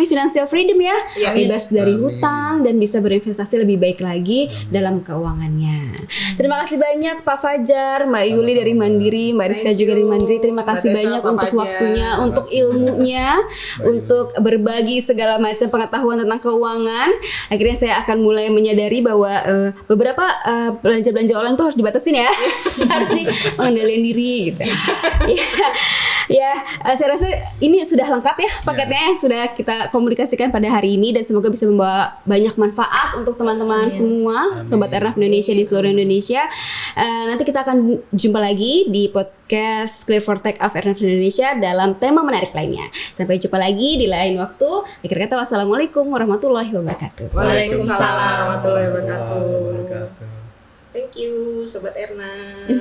financial freedom ya, bebas dari hutang dan bisa berinvestasi lebih baik lagi dalam keuangannya. Terima kasih banyak Pak Fajar, Mbak Yuli dari Mandiri, Mbak Rizka juga dari Mandiri. Terima kasih banyak untuk waktunya, untuk ilmunya, untuk berbagi segala macam pengetahuan tentang keuangan. Akhirnya saya akan mulai menyadari bahwa beberapa belanja-belanja online tuh harus dibatasin ya. Harus mengendalikan diri gitu. Saya rasa ini sudah lengkap ya paketnya yang sudah kita komunikasikan pada hari ini, dan semoga bisa membawa banyak manfaat untuk teman-teman semua Sobat Airnav Indonesia di seluruh Indonesia. Nanti kita akan jumpa lagi di podcast Clear for Tech of Airnav Indonesia dalam tema menarik lainnya. Sampai jumpa lagi di lain waktu. Akhir kata, wassalamualaikum warahmatullahi wabarakatuh. Waalaikumsalam warahmatullahi wabarakatuh. Thank you Sobat Airnav.